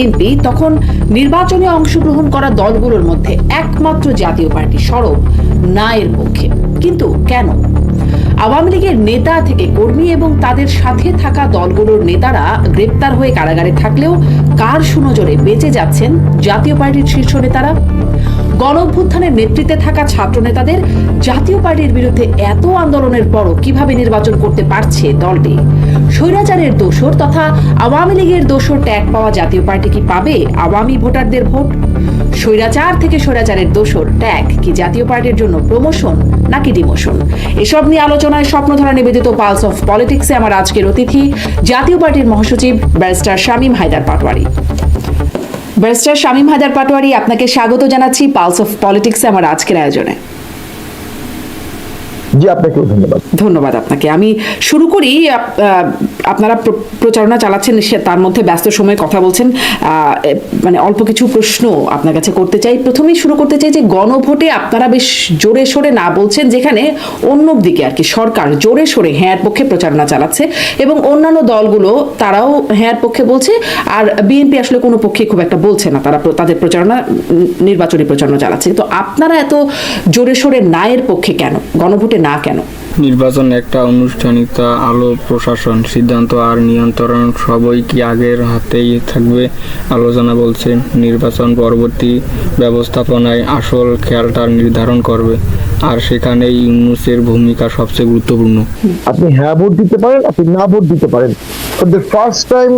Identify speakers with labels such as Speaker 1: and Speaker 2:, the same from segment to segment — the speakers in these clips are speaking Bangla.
Speaker 1: বিএনপি তখন নির্বাচনে অংশগ্রহণ করা দলগুলোর মধ্যে একমাত্র জাতীয় পার্টি সরব না এর পক্ষে। কিন্তু কেন? আওয়ামী লীগের নেতা থেকে কর্মী এবং তাদের সাথে থাকা দলগুলোর নেতারা গ্রেপ্তার হয়ে কারাগারে থাকলেও কার সুনজরে বেঁচে যাচ্ছেন জাতীয় পার্টির শীর্ষ নেতারা? গণঅভ্যুত্থানের নেতৃত্বে থাকা ছাত্র নেতাদের জাতীয় পার্টির বিরুদ্ধে এত আন্দোলনের পরও কিভাবে নির্বাচন করতে পারছে দলটি? স্বৈরাচারের দোসর তথা আওয়ামী লীগের দোসর ট্যাগ পাওয়া জাতীয় পার্টি কি পাবে আওয়ামী ভোটারদের ভোট? স্বৈরাচার থেকে স্বৈরাচারের দোসর ট্যাগ কি জাতীয় পার্টির জন্য প্রমোশন নাকি ডিমোশন? এসব নিয়ে আলোচনায় স্বপ্নধারা নিবেদিত পালস অফ পলিটিক্সে আমার আজকের অতিথি জাতীয় পার্টির মহাসচিব ব্যারিস্টার শামীম হায়দার পাটোয়ারি। ব্যারিস্টার শামীম হায়দার পাটোয়ারি, আপনাকে স্বাগত জানাচ্ছি পালস অফ পলিটিক্সে আমার আজকের আয়োজনে।
Speaker 2: জি, আপনাকেও ধন্যবাদ।
Speaker 1: ধন্যবাদ আপনাকে। আমি শুরু করি। আপনারা প্রচারণা চালাচ্ছেন, তার মধ্যে ব্যস্ত সময়ে কথা বলছেন, মানে অল্প কিছু প্রশ্ন আপনার কাছে করতে চাই। প্রথমেই শুরু করতে চাই যে গণভোটে আপনারা বেশ জোরে সোরে না বলছেন, যেখানে অন্যদিকে আর কি সরকার জোরে সোরে হ্যাঁর পক্ষে প্রচারণা চালাচ্ছে এবং অন্যান্য দলগুলো তারাও হ্যাঁর পক্ষে বলছে, আর বিএনপি আসলে কোনো পক্ষে খুব একটা বলছে না, তারা তাদের প্রচারণা নির্বাচনী প্রচারণা চালাচ্ছে। তো আপনারা এত জোরে সোরে না এর পক্ষে কেন? গণভোটে না কেন?
Speaker 3: নির্বাচন একটা আনুষ্ঠানিকতা, আলো প্রশাসন, সিদ্ধান্ত আর নিয়ন্ত্রণ সবই কি আগের হাতেই থাকবে? আলোচনা বলছে নির্বাচন পরবর্তী ব্যবস্থাপনায় আসল খেয়ালটা নির্ধারণ করবে, আর সেখানে ইউনূসের ভূমিকা সবচেয়ে গুরুত্বপূর্ণ।
Speaker 2: আপনি হ্যাঁ ভোট দিতে পারেন, আপনি না ভোট দিতে পারেন। For the first time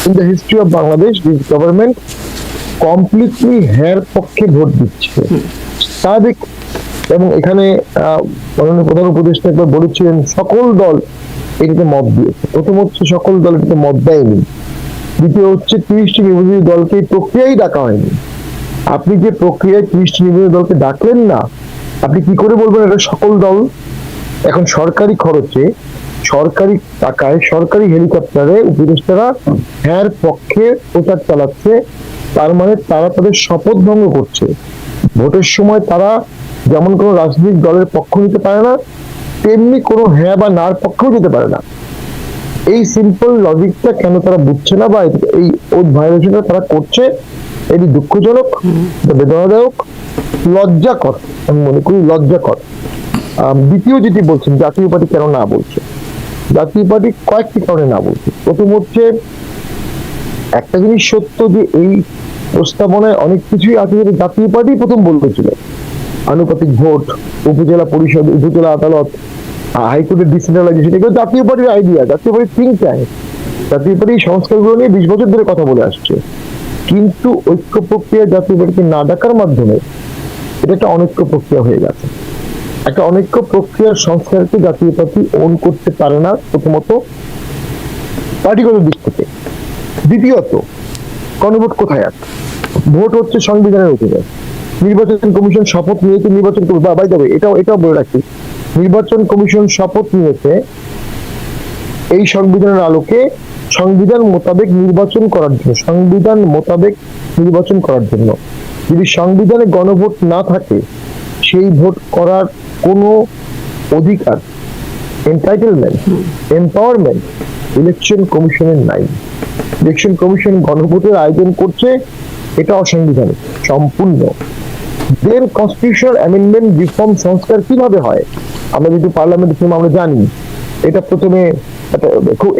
Speaker 2: in the history of Bangladesh, this government completely হ্যাঁর পক্ষে ভোট দিচ্ছে। স্বাভাবিক। এবং এখানে মাননীয় প্রধান উপদেষ্টা একবার বলেছিলেন সকল দল এটাতে মত দিয়েছে। প্রথম হচ্ছে সকল দল এটাতে মত দেয়নি। দ্বিতীয় হচ্ছে 30টি নির্বাচনী দলকে এই প্রক্রিয়ায় ডাকা হয়নি। আপনি যে প্রক্রিয়ায় 30টি নির্বাচনী দলকে ডাকলেন না, আপনি কি করে বলবেন এটা সকল দল? এখন সরকারি খরচে, সরকারি টাকায়, সরকারি হেলিকপ্টারে উপদেষ্টারা হ্যাঁর পক্ষে প্রচার চালাচ্ছে। তার মানে তারা তাদের শপথ ভঙ্গ করছে। ভোটের সময় তারা যেমন কোনো রাজনৈতিক দলের পক্ষ নিতে পারে না, তেমনি কোনো হ্যাঁ বা নার পক্ষেও যেতে পারে না। এই সিম্পল লজিকটা কেন তারা বুঝছে না, বা এই ভায়োলেশনটা তারা করছে, এটি দুঃখজনক, বেদনাদায়ক, লজ্জাকর। আমি মনে করি লজ্জাকর। দ্বিতীয় যেটি বলছেন জাতীয় পার্টি কেন না বলছে, জাতীয় পার্টি কয়েকটি কারণে না বলছে। প্রথম হচ্ছে একটা জিনিস সত্য যে এই প্রস্তাবনায় অনেক কিছুই আছে যেটা জাতীয় পার্টি প্রথম বলতেছিল। আনুপাতিক ভোট, উপজেলা পরিষদ, উপজেলা আদালত, হাইকোর্টের ডিসেন্ট্রালাইজেশন, এগুলো জাতীয় পার্টির আইডিয়া, জাতীয় পার্টির থিঙ্ক ট্যাঙ্ক। জাতীয় পার্টি সংস্কারগুলো নিয়ে 20 বছর ধরে কথা বলে আসছে। কিন্তু ঐক্য প্রক্রিয়া জাতীয় পার্টিকে না ডাকার মাধ্যমে এটা একটা অনৈক্য প্রক্রিয়া হয়ে গেছে। একটা অনৈক্য প্রক্রিয়ার সংস্কারকে জাতীয় পার্টি ওন করতে পারে না, প্রথমত পার্টিগত দিক থেকে। দ্বিতীয়ত, গণভোট কোথায় আছে? ভোট হচ্ছে সংবিধানের অধীনে। নির্বাচন কমিশন শপথ নিয়েছে নির্বাচন করবে। বাই দ্য ওয়ে, এটাও বলে রাখি, নির্বাচন কমিশন শপথ নিয়েছে এই সংবিধানের আলোকে সংবিধান মোতাবেক নির্বাচন করার জন্য, সংবিধান মোতাবেক নির্বাচন করার জন্য। যদি সংবিধানে গণভোট না থাকে, সেই ভোট করার কোনো অধিকার, এন্টাইটেলমেন্ট, এম্পাওয়ারমেন্ট ইলেকশন কমিশনের নাই। ইলেকশন কমিশন গণভোটের আয়োজন করছে, এটা অসাংবিধানিক সম্পূর্ণ। দেন কনস্টিটিউশনাল অ্যামেন্ডমেন্ট, রিফর্ম, সংস্কার কিভাবে হয়? আমরা যেহেতু পার্লামেন্টের সময় আমরা জানি, এটা প্রথমে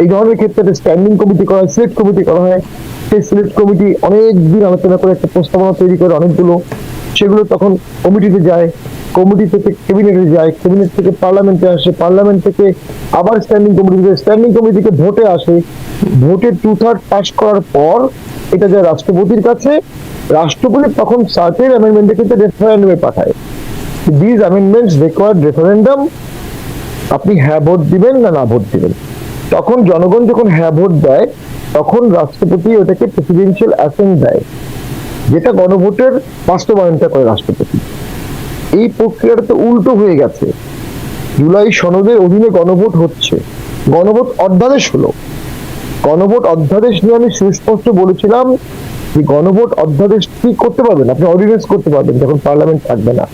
Speaker 2: এই ধরনের ক্ষেত্রে একটা স্ট্যান্ডিং কমিটি করা হয়, সিলেক্ট কমিটি করা হয়। সেই সিলেক্ট কমিটি অনেকদিন আলোচনা করে একটা প্রস্তাবনা তৈরি করে অনেকগুলো, সেগুলো তখন কমিটিতে যায়, কমিটি থেকে ক্যাবিনেটে যায়, ক্যাবিনেট থেকে পার্লামেন্টে আসে, পার্লামেন্ট থেকে আবার স্ট্যান্ডিং কমিটি যায়, স্ট্যান্ডিং কমিটি থেকে ভোটে আসে, ভোটে 2/3 পাস করার পর এটা যায় রাষ্ট্রপতির কাছে। রাষ্ট্রপতি তখন সার্টেন অ্যামেন্ডমেন্টের ক্ষেত্রে রেফারেন্ডামে পাঠায়। This amendments required referendum. আপনি হ্যাঁ ভোট দিবেন না ভোট দিবেন। তখন জনগণ যখন হ্যাঁ ভোট দেয়, তখন রাষ্ট্রপতি ওটাকে প্রেসিডেন্সিয়াল অ্যাসেন্ট দেয়, যেটা গণভোটের বাস্তবায়নটা করে রাষ্ট্রপতি। এই প্রক্রিয়াটা তো উল্টো হয়ে গেছে। জুলাই সনদের অধীনে গণভোট হচ্ছে, গণভোট অধ্যাদেশ হলো। গণভোট অধ্যাদেশ নিয়ে আমি সুস্পষ্ট বলেছিলাম যে গণভোট অধ্যাদেশ ঠিক করতে পারবেন, আপনি অর্ডিন্যান্স করতে পারবেন যখন পার্লামেন্ট থাকবে না,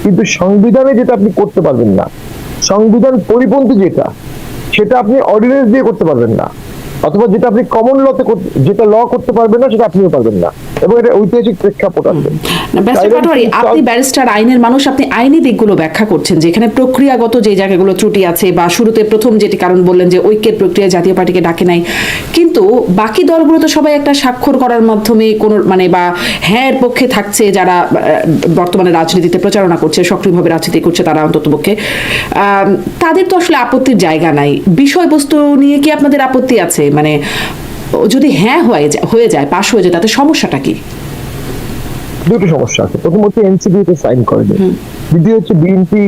Speaker 2: কিন্তু সংবিধানে যেটা আপনি করতে পারবেন না, সংবিধান পরিপন্থী যেটা, সেটা আপনি অর্ডিন্যান্স দিয়ে করতে পারবেন না। অথবা যেটা আপনি কমন লতে যেটা ল করতে পারবেন না সেটা আপনিও পারবেন না, এবং এটা ঐতিহাসিক প্রেক্ষাপট আছে।
Speaker 1: ব্যারিস্টার পাটোয়ারি, আপনি ব্যারিস্টার, আইনের মানুষ, আপনি আইনি দিকগুলো ব্যাখ্যা করছেন যে এখানে প্রক্রিয়াগত যে জায়গাগুলো ত্রুটি আছে, বা শুরুতে প্রথম যেটি কারণ বললেন যে ঐক্যের প্রক্রিয়া জাতীয় পার্টিকে ডাকে নাই, কিন্তু বাকি দলগুলো তো সবাই একটা স্বাক্ষর করার মাধ্যমে কোনো মানে বা হ্যাঁ এর পক্ষে থাকছে, যারা বর্তমানে রাজনীতিতে প্রচারণা করছে, সক্রিয়ভাবে রাজনীতি করছে, তারা অন্ততপক্ষে তাদের তো আসলে আপত্তির জায়গা নাই। বিষয়বস্তু নিয়ে কি আপনাদের আপত্তি আছে? মানে যদি হ্যাঁ হয়ে যায়, পাশ হয়ে যায়, তাতে সমস্যাটা কি?
Speaker 2: দুটো সমস্যা আছে। প্রথম হচ্ছে এনসিপি তে সাইন করেনি, দ্বিতীয় হচ্ছে বিএনপি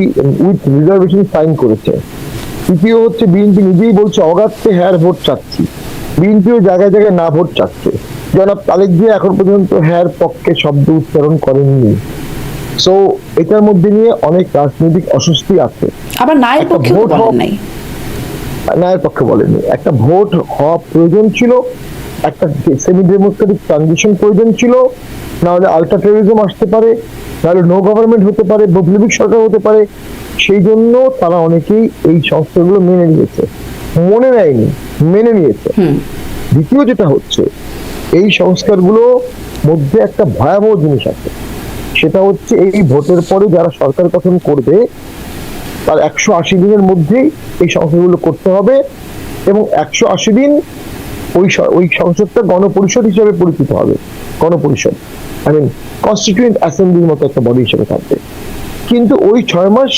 Speaker 2: উইথ রিজার্ভেশন সাইন করেছে, তৃতীয় হচ্ছে বিএনপি নিজেই বলছে অগাধে হ্যার ভোট চাচ্ছি, বিএনপিও জায়গায় জায়গায় না ভোট চাচ্ছে। জনাব তালেক জিয়া এখন পর্যন্ত হ্যার পক্ষে শব্দ উচ্চারণ করেননি। সো এটার মধ্যে নিয়ে অনেক রাজনৈতিক অস্বস্তি আছে।
Speaker 1: আবার নায়ের পক্ষে বলেন নাই,
Speaker 2: ন্যায়ের পক্ষে বলেনি। একটা ভোট হওয়া প্রয়োজন ছিল, একটা সেমি ডেমোক্রেটিক ট্রানজিশন প্রয়োজন ছিল, না হলে আলট্রা টেরোরিজম আসতে পারে, নাহলে নো গভর্নমেন্ট হতে পারে, বৈপ্লবিক সরকার হতে পারে। সেই জন্য তারা অনেকেই এই সংস্থাগুলো মেনে নিয়েছে, মনে নেয়নি, মেনে নিয়েছে। দ্বিতীয় যেটা হচ্ছে, এই সংস্কারগুলো মধ্যে একটা ভয়াবহ জিনিস আছে, সেটা হচ্ছে এই ভোটের পরে যারা সরকার গঠন করবে তার 180 দিনের মধ্যেই এই সংস্কারগুলো করতে হবে, এবং 180 দিন ওই সংসদটা গণপরিষদ হিসেবে পরিচিত হবে। গণপরিষদ আই মিন কনস্টিটিউয়েন্ট অ্যাসেম্বলির মতো একটা বডি হিসেবে থাকবে। কিন্তু ওই 6 মাস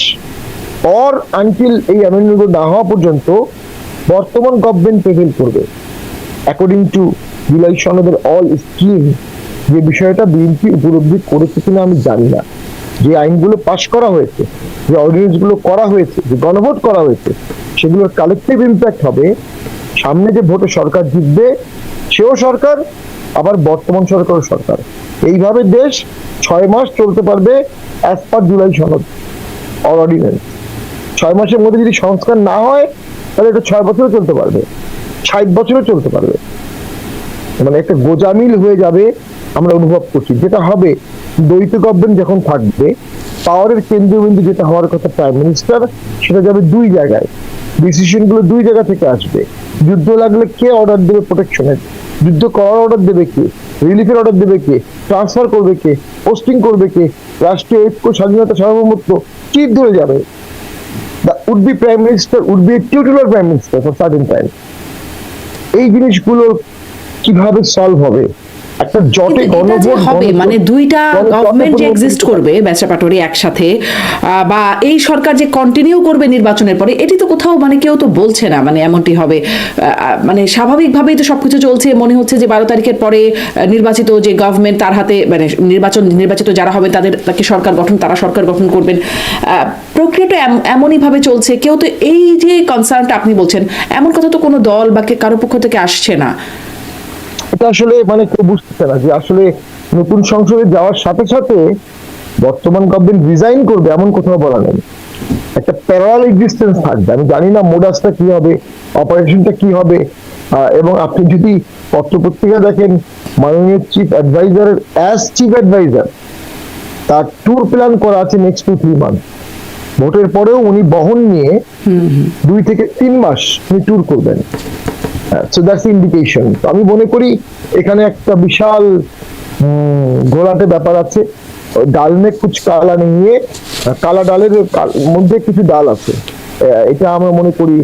Speaker 2: পর আনটিল এই অ্যামেন্ডমেন্ট না হওয়া পর্যন্ত বর্তমান গভর্নমেন্ট প্রেজেন্ট করবে অ্যাকর্ডিং টু জুলাই সনদের অল স্কিম। যে বিষয়টা বিএনপি উপলব্ধি করেছে কিনা আমি জানি না। যে আইনগুলো পাশ করা হয়েছে, যে অর্ডিন্যান্স গুলো করা হয়েছে, যে গণভোট করা হয়েছে, সেগুলোর কালেকটিভ ইম্প্যাক্ট হবে। সামনে যে ভোটে সরকার জিতবে সেও সরকার, আবার বর্তমান সরকারও সরকার। এইভাবে দেশ 6 মাস চলতে পারবে অ্যাজ পার জুলাই সনদ অর্ডিন্যান্স। 6 মাসের মধ্যে যদি সংস্কার না হয় তাহলে এটা 6 বছরও চলতে পারবে, 60 বছরও চলতে পারবে। মানে একটা গোজামিল হয়ে যাবে আমরা অনুভব করছি। যেটা হবে, দ্বৈত গভর্নমেন্ট যখন থাকবে, পাওয়ারের কেন্দ্রবিন্দু যেটা হওয়ার কথা প্রাইম মিনিস্টার, সেটা যাবে 2 জায়গায়, ডিসিশন গুলো 2 জায়গা থেকে আসবে। যুদ্ধ লাগলে কে অর্ডার দেবে প্রোটেকশনের, যুদ্ধ করার অর্ডার দেবে কে, রিলিফের অর্ডার দেবে কে, ট্রান্সফার করবে কে, পোস্টিং করবে কে, রাষ্ট্রীয় ঐক্য, স্বাধীনতা, সার্বভৌমত্ব চির ধরে যাবে। The would be prime minister would be titular prime minister for certain time. এই জিনিসগুলো কিভাবে সলভ হবে? একটা জটে গণভোট
Speaker 1: হবে, মানে দুইটা গভর্নমেন্ট যে এক্সিস্ট করবে ব্যারিস্টার পাটোয়ারি একসাথে, বা এই সরকার যে কন্টিনিউ করবে নির্বাচনের পরে, এটি তো কোথাও মানে কেউ তো বলছে না মানে এমনটি হবে। মানে স্বাভাবিকভাবেই তো সবকিছু চলছে। মনে হচ্ছে যে 12 তারিখের পরে নির্বাচিত যে গভর্নমেন্ট, তার হাতে মানে নির্বাচিত যারা হবে তাকে সরকার গঠন, তারা সরকার গঠন করবেন। প্রক্রিয়াটা এমনই ভাবে চলছে। কেউ তো এই যে কনসার্নটা আপনি বলছেন, এমন কথা তো কোনো দল বা কারো পক্ষ থেকে আসছে না।
Speaker 2: এটা আসলে মানে কেউ বুঝতেছে না যে আসলে নতুন সংসদে যাওয়ার সাথে সাথে বর্তমান গভর্নমেন্ট রিজাইন করবে, এমন কোথাও বলা নেই। একটা প্যারালাল এক্সিস্টেন্স থাকবে। আমি জানি না মোডাসটা কি হবে, অপারেশনটা কি হবে। এবং আপনি যদি পত্রপত্রিকা দেখেন, মাননীয় চিফ অ্যাডভাইজারের চিফ অ্যাডভাইজার তার ট্যুর প্ল্যান করা আছে নেক্সট 2-3 মান্থ। ভোটের পরেও উনি বহন নিয়ে 2 থেকে 3 মাস উনি ট্যুর করবেন। So that's indication. আমি মনে করি এখানে একটা বিশাল ঘোলাটে ব্যাপার আছে। ডাল মে কুছ কালা নিয়ে, কালা ডালের মধ্যে কিছু ডাল আছে। এটা আমরা মনে করি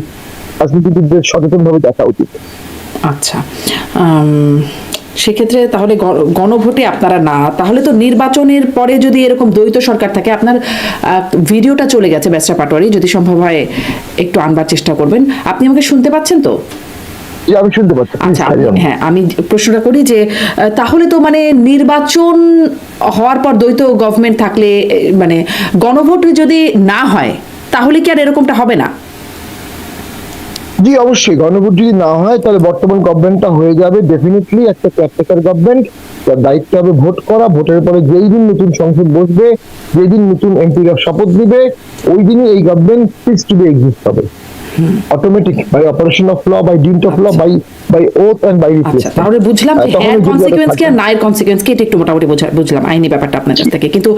Speaker 2: রাজনীতিবিদদের সচেতন ভাবে দেখা উচিত।
Speaker 1: আচ্ছা, সেক্ষেত্রে তাহলে গণভোটে আপনারা না, তাহলে তো নির্বাচনের পরে যদি এরকম দ্বৈত সরকার থাকে, আপনার ভিডিওটা চলে গেছে ব্যারিস্টার পাটোয়ারি, যদি সম্ভব হয় একটু আনবার চেষ্টা করবেন। আপনি আমাকে শুনতে পাচ্ছেন তো?
Speaker 2: আমি শুনতে পাচ্ছি।
Speaker 1: আচ্ছা, হ্যাঁ, আমি প্রশ্নটা করি যে তাহলে তো মানে নির্বাচন হওয়ার পর দ্বৈত গভর্নমেন্ট থাকলে, মানে গণভোট যদি না হয়, তাহলে কি আর এরকমটা হবে না?
Speaker 2: জি অবশ্যই, গণভোট যদি না হয় তাহলে বর্তমান গভর্নমেন্টটা হয়ে যাবে ডেফিনেটলি একটা ক্যারটেকার গভর্নমেন্ট। তার দায়িত্ব হবে ভোট করা। ভোটের পরে যেই দিন নতুন সংসদ বসবে, যেই দিন নতুন এমপিরা শপথ নিবে, ওই দিনই এই government cease to be exist হবে। Automatic by operation of law, by dint of law, by oath and by
Speaker 1: আচ্ছা,
Speaker 2: রিপ্লেসমেন্ট।
Speaker 1: তাহলে বুঝলাম যে
Speaker 2: তখন
Speaker 1: হ্যাঁ
Speaker 2: যদি
Speaker 1: কনসিকুয়েন্স কি
Speaker 2: থাকে-
Speaker 1: আর নায়ের কনসিকুয়েন্স কি, এটা একটু মোটামুটি বুঝলাম আইনি ব্যাপারটা আপনার কাছ থেকে। কিন্তু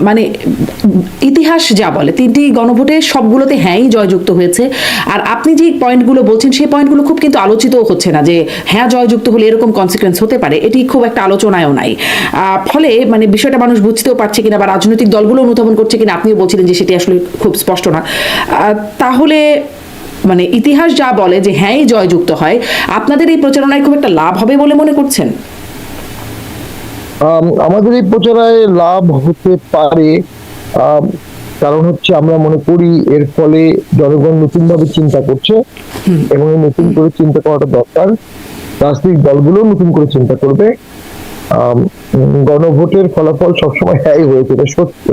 Speaker 1: মানে ইতিহাস যা বলে 3টি গণভোটে সবগুলোতে হ্যাঁই জয়যুক্ত হয়েছে। আর আপনি যে পয়েন্টগুলো বলছেন সেই পয়েন্টগুলো খুব কিন্তু আলোচিতও হচ্ছে না, যে হ্যাঁ জয়যুক্ত হলে এরকম কনসিকুয়েন্স হতে পারে, এটি খুব একটা আলোচনায়ও নাই। ফলে মানে বিষয়টা মানুষ বুঝতেও পারছে কিনা বা রাজনৈতিক দলগুলো অনুধাবন করছে কিনা, আপনিও বলছিলেন যে সেটি আসলে খুব স্পষ্ট না। তাহলে মানে ইতিহাস যা বলে যে হ্যাঁই জয়যুক্ত হয়, আপনাদের এই প্রচারণায় খুব একটা লাভ হবে বলে মনে করছেন?
Speaker 2: আমাদের এই প্রচারায় লাভ হতে পারে, কারণ হচ্ছে আমরা মনে করি এর ফলে জনগণ নতুন ভাবে চিন্তা করছে, এবং এই নতুন করে চিন্তা করাটা দরকার। রাজনৈতিক দলগুলো নতুন করে চিন্তা করবে। গণভোটের ফলাফল সবসময় হ্যাঁ হয়েছে, এটা সত্য।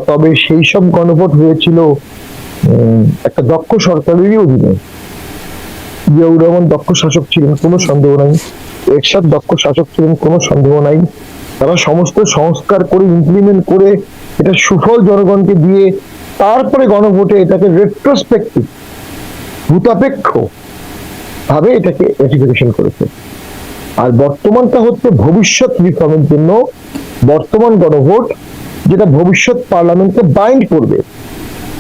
Speaker 2: তবে সেই সব গণভোট হয়েছিল একটা দক্ষ সরকারেরই অধীনে। জিয়াউর রহমান দক্ষ শাসক ছিলেন, কোনো সন্দেহ নাই। এরশাদ দক্ষ শাসক ছিলেন, কোনো সন্দেহ নাই। তারা সমস্ত সংস্কার করে ইমপ্লিমেন্ট করে এটা সুফল জনগণকে দিয়ে তারপরে গণভোটে এটাকে রেট্রোস্পেক্টিভ, ভূতাপেক্ষ ভাবে এটাকে রেটিফিকেশন করেছে। আর বর্তমানটা হচ্ছে ভবিষ্যৎ রিফর্মের জন্য বর্তমান গণভোট, যেটা ভবিষ্যৎ পার্লামেন্টকে বাইন্ড করবে।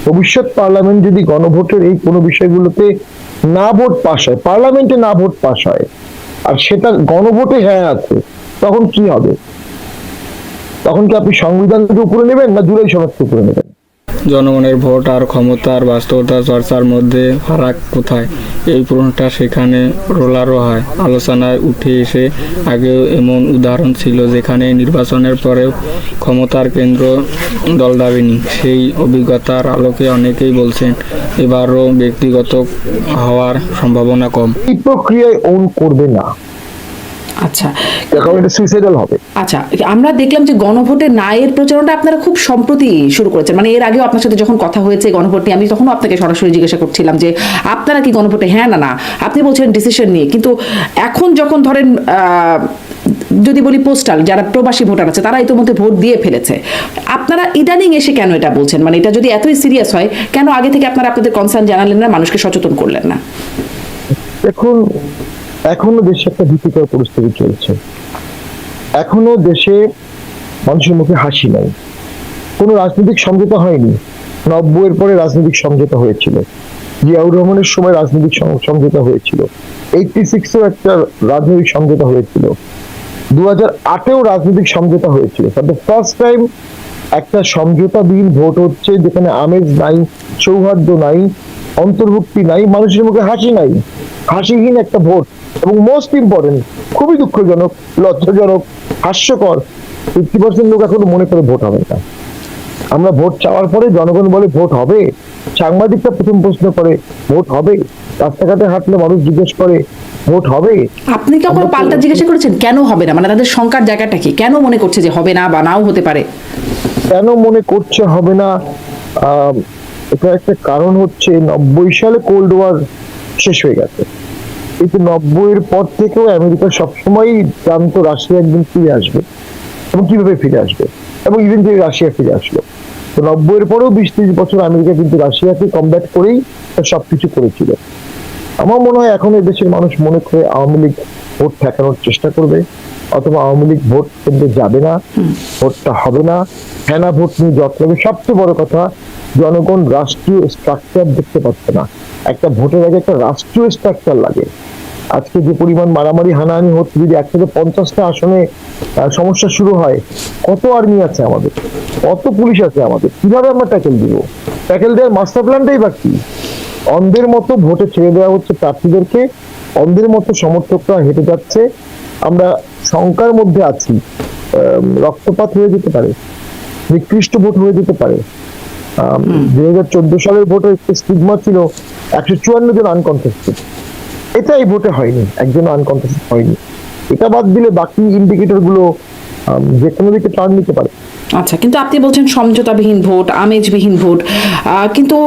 Speaker 2: ভবিষ্যৎ পার্লামেন্ট যদি গণভোটের এই কোনো বিষয়গুলোতে না ভোট পাস হয়, পার্লামেন্টে না ভোট পাস হয়, আর সেটা গণভোটে হ্যাঁ আছে, তখন কি হবে? তখন কি আপনি সংবিধানকে উপরে নেবেন না জুলাই সনদকে উপরে নেবেন?
Speaker 3: জনগণের ভোট আর ক্ষমতার বাস্তবতা চর্চার মধ্যে ফারাক কোথায়? এই প্রশ্নটা সেখানে রোলারও হয়, আলোচনায় উঠে এসে। আগেও এমন উদাহরণ ছিল যেখানে নির্বাচনের পরেও ক্ষমতার কেন্দ্র দল দাবিনি। সেই অভিজ্ঞতার আলোকে অনেকেই বলছেন এবারও ব্যক্তিগত হওয়ার সম্ভাবনা কম।
Speaker 2: এই প্রক্রিয়ায় ওন করবে না,
Speaker 1: আচ্ছা
Speaker 2: কারণ এটা সুইসাইডাল হবে।
Speaker 1: আচ্ছা, আমরা দেখলাম যে গণভোটের নায়ের প্রচারণটা আপনারা খুব সম্প্রতি শুরু করেছেন। মানে এর আগেও আপনার সাথে যখন কথা হয়েছে গণভোট নিয়ে, আমি তখনও আপনাকে সরাসরি জিজ্ঞাসা করছিলাম যে আপনারা কি গণভোটে হ্যাঁ না না, আপনি বলছেন ডিসিশন নিয়ে। কিন্তু এখন যখন ধরেন যদি বলি পোস্টাল যারা প্রবাসী ভোটার আছে তারা ইতিমধ্যে ভোট দিয়ে ফেলেছে, আপনারা ইদানিং এসে কেন এটা বলছেন? মানে এটা যদি এতই সিরিয়াস হয়, কেন আগে থেকে আপনারা আপনাদের কনসার্ন জানালেন না, মানুষকে সচেতন করলেন না?
Speaker 2: এখন এখনো দেশে একটা ভীতিকর পরিস্থিতি চলছে। এখনো দেশে মানুষের মুখে হাসি নাই। কোনো রাজনৈতিক সমঝোতা হয়নি। 90-এর পরে রাজনৈতিক সমঝোতা হয়েছিল, জিয়াউর রহমানের সময় রাজনৈতিক সমঝোতা হয়েছিল, 86-এও একটা রাজনৈতিক সমঝোতা হয়েছিল, 2008-এও রাজনৈতিক সমঝোতা হয়েছিল। ফর দ্য ফার্স্ট টাইম একটা সমঝোতাবিহীন ভোট হচ্ছে, যেখানে আমেজ নাই, সৌহার্দ্য নাই, অন্তর্ভুক্তি নাই, মানুষের মুখে হাসি নাই, হাসিহীন একটা ভোট। এবং মোস্ট ইম্পর্টেন্ট, খুবই দুঃখজনক, লজ্জাজনক, হাস্যকর, 50% লোক এখন মনে করে ভোট হবে না। আমরা ভোট চাওয়ার পরে জনগণ বলে ভোট হবে। সাংবাদিকরা প্রথম প্রশ্ন করে ভোট হবে। রাস্তাঘাটে হাঁটলে মানুষ জিজ্ঞেস করে ভোট হবে।
Speaker 1: আপনি কি কখনো পাল্টা জিজ্ঞাসা করেছেন কেন হবে না? মানে তাদের শঙ্কার জায়গাটা কি, কেন মনে করছে যে হবে না বা নাও হতে পারে?
Speaker 2: কেন মনে করছে হবে না, এটা একটা কারণ হচ্ছে 90 সালে কোল্ড ওয়ার শেষ হয়ে গেছে। কিন্তু 90-এর পর থেকেও আমেরিকা সবসময় জানতো রাশিয়া একদিন ফিরে আসবে, এবং কিভাবে ফিরে আসবে, এবং ইভেন্টুয়ালি রাশিয়া ফিরে আসলো। তো 90-এর পরেও 20-30 বছর আমেরিকা কিন্তু রাশিয়াকে কমব্যাট করেই সবকিছু করেছিল। আমার মনে হয় এখন এই দেশের মানুষ মনে করে আওয়ামী লীগ ভোট ঠেকানোর চেষ্টা করবে, অথবা আওয়ামী লীগ ভোট কিন্তু যাবে না, ভোটটা হবে না। হ্যাঁ না ভোট নিয়ে যত্ন হবে। সবচেয়ে বড় কথা, জনগণ রাষ্ট্রীয় স্ট্রাকচার দেখতে পাচ্ছে না। একটা ভোটের আগে একটা রাষ্ট্রীয় স্ট্রাকচার লাগে। আজকে যে পরিমাণ মারামারি হানাহানি হচ্ছে, যদি 150টা আসনে সমস্যা শুরু হয়, কত আর্মি আছে আমাদের, কত পুলিশ আছে আমাদের, কিভাবে আমরা ট্যাকেল দিব? ট্যাকেল দেওয়ার মাস্টার প্ল্যানটাই বা কি? অন্ধের মতো ভোটে ছেড়ে দেওয়া হচ্ছে প্রার্থীদেরকে, অন্ধের মতো সমর্থকরা হেঁটে যাচ্ছে। আমরা শঙ্কার মধ্যে আছি, রক্তপাত হয়ে যেতে পারে, নিকৃষ্ট ভোট হয়ে যেতে পারে। 2014 সালের ভোটে স্টিগমা ছিল 154 জন আনকনটেস্টেড, এটা এই ভোটে হয়নি, একজন আনকনটেস্টেড হয়নি। এটা বাদ দিলে বাকি ইন্ডিকেটর গুলো যে কোনো দিকে টার্ন নিতে পারে।
Speaker 1: আচ্ছা, কিন্তু আপনি বলছেন সমঝোতাবিহীন ভোট, আমেজবিহীন ভোট, কিন্তু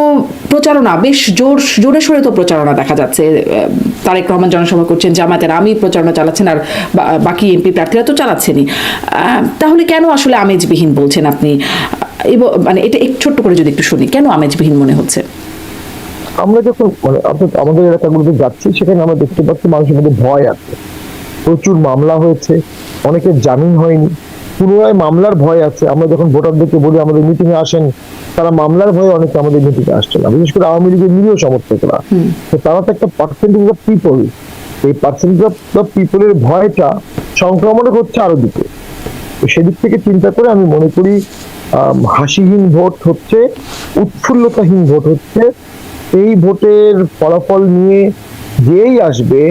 Speaker 1: প্রচারণা বেশ জোরে সোরে তো প্রচারণা দেখা যাচ্ছে। তারেক রহমান জনসভা করছেন, জামায়াতের আমির প্রচারণা চালাচ্ছেন, আর বাকি এমপি প্রার্থীরা তো চালাচ্ছেনই। তাহলে কেন আসলে আমেজবিহীন বলছেন আপনি? মানে এটা একটু ছোট্ট করে যদি একটু শুনি, কেন আমেজবিহীন মনে হচ্ছে?
Speaker 2: আমরা যখন মানে অর্থাৎ আমাদের এলাকাগুলোতে যাচ্ছি, সেখানে আমরা দেখতে পাচ্ছি মানুষের মধ্যে ভয় আছে। প্রচুর মামলা হয়েছে, অনেকের জামিন হয়নি, পুনরায় মামলার ভয় আছে। আমরা যখন ভোটারদেরকে বলি আমাদের মিটিং এ আসেন, তারা মামলার ভয়ে অনেকে আমাদের মিটিং এ আসছে না, বিশেষ করে আওয়ামী লীগের নিরীহ সমর্থকরা। তো তারা তো একটা পার্সেন্টেজ অফ পিপল, এই পার্সেন্টেজ অফ পিপলের ভয়টা সংক্রমণ হচ্ছে আরো দিকে। তো সেদিক থেকে চিন্তা করে আমি মনে করি হাসিহীন ভোট হচ্ছে, উৎফুল্লতাহীন ভোট হচ্ছে। এই ভোটের ফলাফল নিয়ে যেই আসবে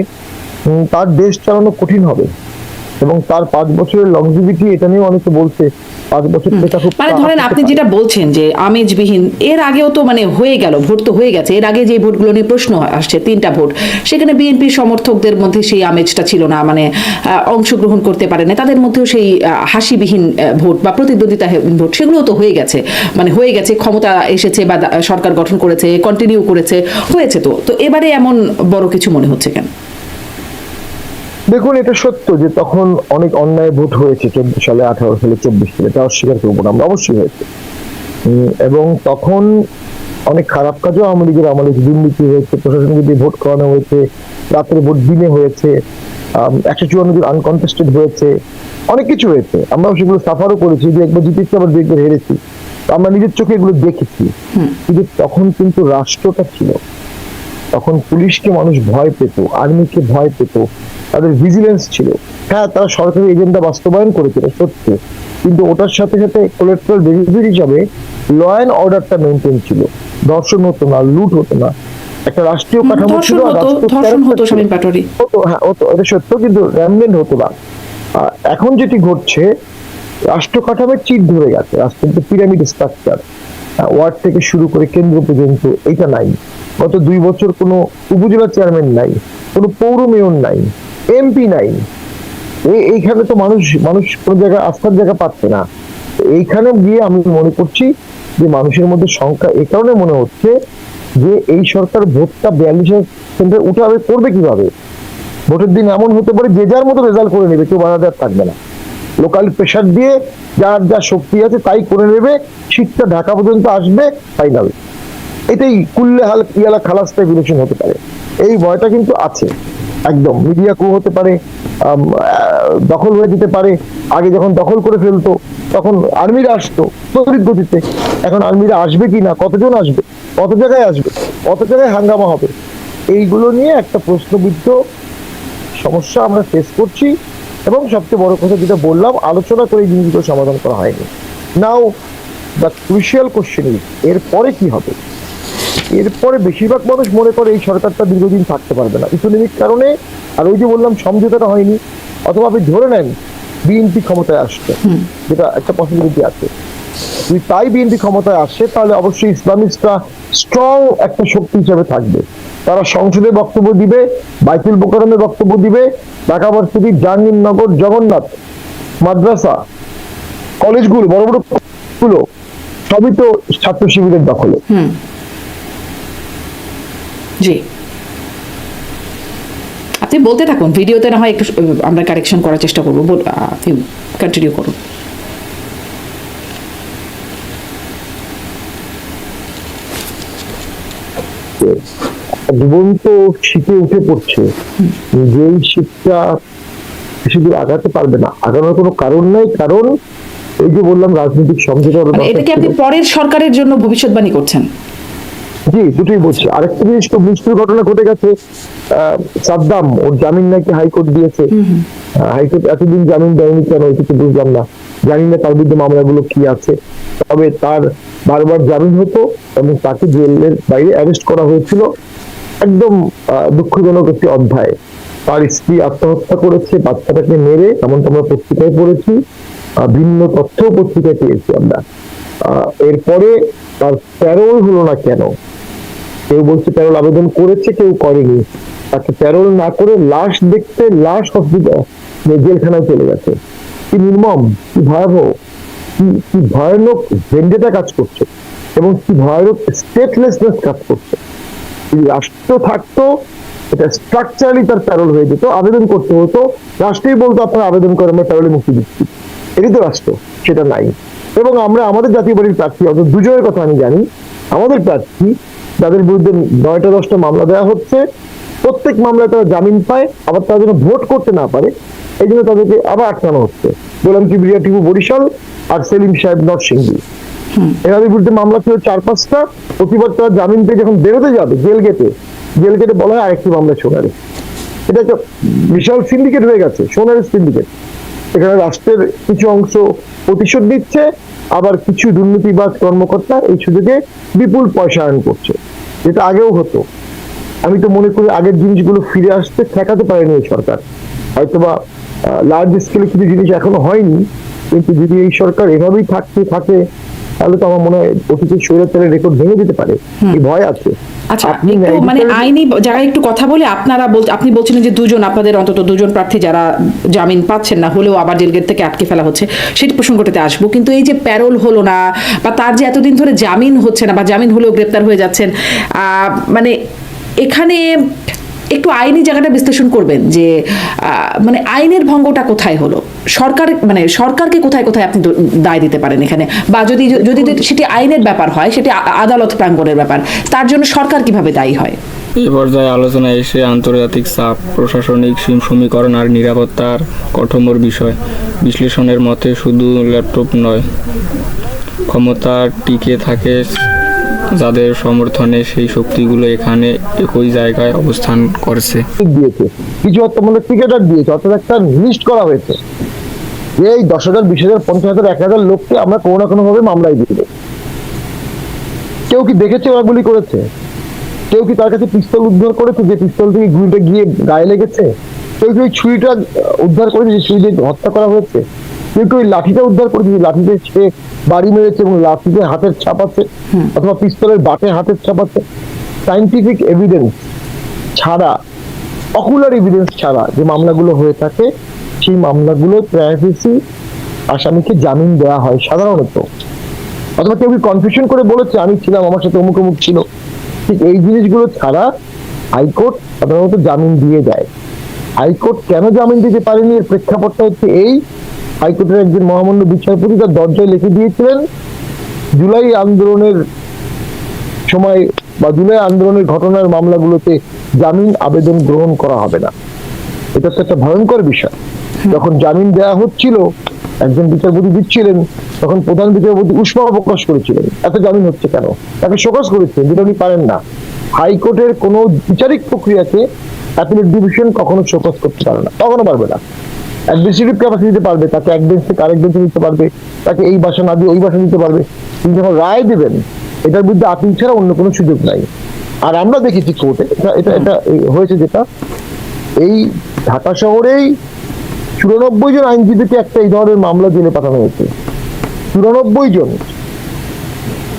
Speaker 2: তার দেশ চালানো কঠিন হবে, এবং তার 5 বছরের লংজিভিটি, এটা নিয়ে অনেকে বলছে 5 বছর থেকে খুব
Speaker 1: মানে ধরেন আপনি যেটা বলছেন যে আমেজবিহীন, এর আগেও তো মানে হয়ে গেল, ভোট তো হয়ে গেছে। এর আগে যে ভোটগুলো নিয়ে প্রশ্ন আসছে 3টা ভোট, সেখানে বিএনপির সমর্থকদের মধ্যে সেই আমেজটা ছিল না, মানে অংশগ্রহণ করতে পারে না, তাদের মধ্যেও সেই হাসিবিহীন ভোট বা প্রতিদ্বন্দ্বিতাহীন ভোট সেগুলো তো হয়ে গেছে, মানে হয়ে গেছে, ক্ষমতা এসেছে বা সরকার গঠন করেছে, কন্টিনিউ করেছে, হয়েছে। তো এবারে এমন বড় কিছু মনে হচ্ছে কেন?
Speaker 2: দেখুন, এটা সত্য যে তখন অনেক অন্যায় ভোট হয়েছে 14 সালে, 18 সালে, 24 সালে, এটা অস্বীকার করবো না আমরা, অবশ্যই হয়েছে। এবং তখন অনেক খারাপ কাজও আওয়ামী লীগের আমলে দুর্নীতি হয়েছে, প্রশাসনকে দিয়ে ভোট করানো হয়েছে, রাতের ভোট দিনে হয়েছে, 154 জন আনকনটেস্টেড হয়েছে, অনেক কিছু হয়েছে। আমরাও সেগুলো সাফারও করেছি, যে একবার জিতেছি আবার 2 একবার হেরেছি, আমরা নিজের চোখে এগুলো দেখেছি। কিন্তু তখন কিন্তু রাষ্ট্রটা ছিল, তখন পুলিশকে মানুষ ভয় পেত, আর্মিকে ভয় পেত, তাদের ভিজিলেন্স ছিল। হ্যাঁ, তারা সরকারি এজেন্ডা বাস্তবায়ন করেছিল সত্য, কিন্তু ওটার সাথে সাথে কোলেট্রাল বেনিফিট হিসাবে ল অ্যান্ড অর্ডারটা মেনটেন ছিল, ধর্ষণ হতো না, লুট হতো না, একটা রাষ্ট্রীয় কাঠামো ছিল, হ্যাঁ হতো, এটা সত্য, কিন্তু র্যামলেন্ট হতো না। এখন যেটি ঘটছে, রাষ্ট্র কাঠামোর চিট ধরে গেছে, রাষ্ট্রের পিরামিড স্ট্রাকচার, ওয়ার্ড থেকে শুরু করে কেন্দ্র পর্যন্ত, এটা নাই। গত 2 বছর কোনো উপজেলা চেয়ারম্যান নাই, কোনো পৌর মেয়র নাই, এমপি নাই। এইখানে তো মানুষ কোন জায়গায় আস্থার জায়গা পাচ্ছে না। এইখানে গিয়ে আমি মনে করছি যে মানুষের মধ্যে সংখ্যা এই কারণে মনে হচ্ছে যে এই সরকার ভোটটা 42% উঠাবে, করবে কিভাবে? ভোটের দিন এমন হতে পারে যে যার মতো রেজাল্ট করে নেবে, কেউ বাধা দেওয়ার থাকবে না, লোকাল প্রেশার দিয়ে যার যা শক্তি আছে তাই করে নেবে, শীতটা ঢাকা পর্যন্ত আসবে, ফাইনাল। এটাই কুল্লে হাল ইয়ালা খালাস টাইপ ইলেকশন হতে পারে, এই ভয়টা কিন্তু আছে একদম। মিডিয়া কু হতে পারে, দখল হয়ে যেতে পারে। আগে যখন দখল করে ফেলতো তখন আর্মিরা আসতো তড়িৎ গতিতে, এখন আর্মিরা আসবে কি না, কতজন আসবে, কত জায়গায় আসবে, কত জায়গায় হাঙ্গামা হবে, এইগুলো নিয়ে একটা প্রশ্নবিদ্ধ সমস্যা আমরা ফেস করছি। এবং সবচেয়ে বড় কথা যেটা বললাম, আলোচনা করে এই জিনিসগুলো সমাধান করা হয়নি। নাও দ্য ক্রুশিয়াল কোশ্চেন ইজ, এরপরে কি হবে? এরপরে বেশিরভাগ মানুষ মনে করে এই সরকারটা দীর্ঘদিন থাকতে পারবে না ইকোনমিক কারণে। আর ওই যে বললাম সমঝোতাটা হয়নি, অথবা আপনি ধরে নেন বিএনপি ক্ষমতায় আসছে, যেটা একটা পসিবিলিটি আছে, যদি তাই বিএনপি ক্ষমতায় আসে, তাহলে অবশ্যই ইসলামিস্টরা স্ট্রং একটা শক্তি হিসেবে থাকবে। তারা সংসদে বক্তব্য দিবে, বাইতুল মোকাররমে বক্তব্য দিবে, ঢাকা ভার্সিটি, জাহাঙ্গীরনগর, জগন্নাথ, মাদ্রাসা, কলেজগুলো, বড় বড় গুলো সবই তো ছাত্র শিবিরের দখলে।
Speaker 1: জি, আপনি বলতে থাকুন, ভিডিওতে না হয় একটু আমরা কারেকশন করার চেষ্টা করবো, কন্টিনিউ করুন।
Speaker 2: জীবন তো শীতে উঠে পড়ছে, যেই শীতটা বেশি দূর আগাতে পারবে না, আগানোর কোনো কারণ নাই। কারণ এই যে বললাম রাজনৈতিক সমঝোতা,
Speaker 1: এটা কি আপনি পরের সরকারের জন্য ভবিষ্যৎবাণী করছেন?
Speaker 2: জি, দুটোই বলছি। আরেকটা জিনিস তো মৃত্যুর ঘটনা ঘটে গেছে, সাদ্দাম, ওর জামিন নাকি হাইকোর্ট দিয়েছে, হাইকোর্ট এতদিন জামিন দেয়নি কেন, এটা তো বুঝলাম না। জানি না তার বিরুদ্ধে মামলাগুলো কি আছে, তবে তার বারবার জামিন হতো এবং তাকে জেলের বাইরে অ্যারেস্ট করা হয়েছিল। একদম দুঃখজনক একটি অধ্যায়। তার স্ত্রী আত্মহত্যা করেছে বাচ্চাটাকে মেরে, এমনটা আমরা পত্রিকায় পড়েছি, ভিন্ন তথ্য পত্রিকায় পেয়েছি আমরা। এরপরে তার প্যারোল হলো না কেন? কেউ বলছে প্যারোল আবেদন করেছে, কেউ করেনি। তাকে প্যারোল না করে লাশ দেখতে, লাশ হসপিটাল জেলখানায় চলে গেছে। কি নির্মম, কি ভয়াবহ, কি ভয়ানক ভেন্ডেটা কাজ করছে, এবং কি ভয়ানক স্টেটলেসনেস কাজ করছে। যদি রাষ্ট্র থাকতো, এটা স্ট্রাকচারালি তার প্যারোল হয়ে যেত, আবেদন করতে হতো, রাষ্ট্রই বলতো আপনারা আবেদন করে আমরা প্যারোলে মুক্তি দিচ্ছি। এটাই তো রাষ্ট্র, সেটা নাই। এবং আমরা আমাদের জাতীয় পার্টির প্রার্থী, অর্থাৎ দুজনের কথা আমি জানি, আমাদের প্রার্থী যাদের বিরুদ্ধে 9টা 10টা মামলা দেওয়া হচ্ছে, প্রত্যেক মামলায় তারা জামিন পায়, আবার তারা যেন ভোট করতে না পারে এই জন্য তাদেরকে আবার আটকানো হচ্ছে। গোলাম কিবরিয়া টিপু বরিশাল আর সেলিম সাহেব নরসিংদী, এনাদের বিরুদ্ধে মামলা ছিল 4-5টা। প্রতিবার তারা জামিন পেয়ে যখন বেরোতে যাবে জেল গেটে বলা হয় আরেকটি মামলা সোনারে। এটা একটা বিশাল সিন্ডিকেট হয়ে গেছে, সোনারের সিন্ডিকেট। এখানে রাষ্ট্রের কিছু অংশ প্রতিশোধ দিচ্ছে, আবার কিছু দুর্নীতিবাজ কর্মকর্তা এই সুযোগে বিপুল পয়সা আয়ন করছে, যেটা আগেও হতো। আমি তো মনে করি আগের জিনিসগুলো ফিরে আসতে ঠেকাতে পারেনি এই সরকার। হয়তোবা লার্জ স্কেলে কিছু জিনিস এখনো হয়নি, কিন্তু যদি এই সরকার এভাবেই থাকে তাহলে তো আমার মনে হয় অতীতের স্বৈরাচারের রেকর্ড ভেঙে দিতে পারে, এই ভয় আছে।
Speaker 1: আচ্ছা, একটু মানে আইনি জায়গায় একটু কথা বলে আপনি বলছিলেন যে আপনাদের অন্তত 2জন প্রার্থী যারা জামিন পাচ্ছেন না, হলেও আবার জেলগেট থেকে আটকে ফেলা হচ্ছে, সেই প্রসঙ্গটাতে আসবো। কিন্তু এই যে প্যারোল হলো না, বা তার যে এতদিন ধরে জামিন হচ্ছে না, বা জামিন হলেও গ্রেপ্তার হয়ে যাচ্ছেন, মানে এখানে একটু আইনি জায়গাটা বিশ্লেষণ করবেন যে মানে আইনের ভঙ্গটা কোথায় হলো, সরকারকে কোথায় আপনি দায় দিতে পারেন এখানে, বা যদি সেটি আইনের ব্যাপার হয়, সেটি আদালত প্রাঙ্গণের ব্যাপার, তার জন্য সরকার কিভাবে দায়ী হয়?
Speaker 3: এ পর্যায়ে আলোচনায় এসে আন্তর্জাতিক চাপ, প্রশাসনিক সমীকরণ আর নিরাপত্তার কাঠামোর বিষয় বিশ্লেষণের মতে শুধু ল্যাপটপ নয়, ক্ষমতা টিকে থাকে যাদের সমর্থনে সেই শক্তিগুলো এখানে একই জায়গায় অবস্থান করছে।
Speaker 2: দিয়েছে কিছু অর্থমূলক টিকেটার দিয়েছে, অর্থাৎ একটা লিস্ট করা হয়েছে যে এই 10,000, 20,000, 50,000, 1,000 লোককে আমরা কোনো না কোনো ভাবে মামলায় দিয়ে দেব। কেউ কি দেখেছে ওরা গুলি করেছে? কেউ কি তার কাছে পিস্তল উদ্ধার করেছে যে পিস্তল থেকে গুলিটা গিয়ে গায়ে লেগেছে? কেউ কি ওই ছুরিটা উদ্ধার করেছে যে ছুরি দিয়ে হত্যা করা হয়েছে? কেউ কি ওই লাঠিটা উদ্ধার করেছে যে লাঠিতে সে বাড়ি মেরেছে এবং লাঠিতে হাতের ছাপ আছে, অথবা পিস্তলের বাটে হাতের ছাপ আছে? সাইন্টিফিক এভিডেন্স ছাড়া, অকুলার এভিডেন্স ছাড়া যে মামলাগুলো হয়ে থাকে, সেই মামলাগুলো প্রাইভেসি আসামিকে জামিন দেওয়া হয় সাধারণত। অথবা কেউ কি কনফিউশন করে বলেছে আমি ছিলাম, আমার সাথে অমুক অমুক ছিল, ঠিক এই জিনিসগুলো ছাড়া হাইকোর্ট সাধারণত জামিন দিয়ে দেয়। হাইকোর্ট কেন জামিন দিতে পারেনি এর প্রেক্ষাপটটা হচ্ছে এই, হাইকোর্টের একজন মহামান্য বিচারপতি তার দরজায় লিখে দিয়েছিলেন জুলাই আন্দোলনের সময় বা জুলাই আন্দোলনের ঘটনার মামলাগুলোতে জামিন আবেদন গ্রহণ করা হবে না। এটা তো একটা ভয়ঙ্কর বিষয়। যখন জামিন দেওয়া হচ্ছিল, একজন বিচারপতি দিচ্ছিলেন, তখন প্রধান বিচারপতি উষ্মা প্রকাশ করেছিলেন এত জামিন হচ্ছে কেন, তাকে শোকজ করেছিলেন, যেটা উনি পারেন না। হাইকোর্টের কোনো বিচারিক প্রক্রিয়াকে অ্যাপিলেট ডিভিশন কখনো শোকজ করতে পারে না, কখনো পারবে না। অ্যাডমিনিস্ট্রেটিভ ক্যাপাসিটিতে পারবে, তাকে এক বেঞ্চ থেকে আরেক বেঞ্চে দিতে পারবে, তাকে এই বাসা না দিয়ে ওই বাসা দিতে পারবে, তিনি যখন রায় দেবেন এটার বিরুদ্ধে আপিল ছাড়া অন্য কোনো সুযোগ নাই। আর আমরা দেখেছি কোর্টে এটা হয়েছে, যেটা এই ঢাকা শহরেই 94 জন আইনজীবীকে একটা এই ধরনের মামলা জেলে পাঠানো হয়েছে, 94 জন।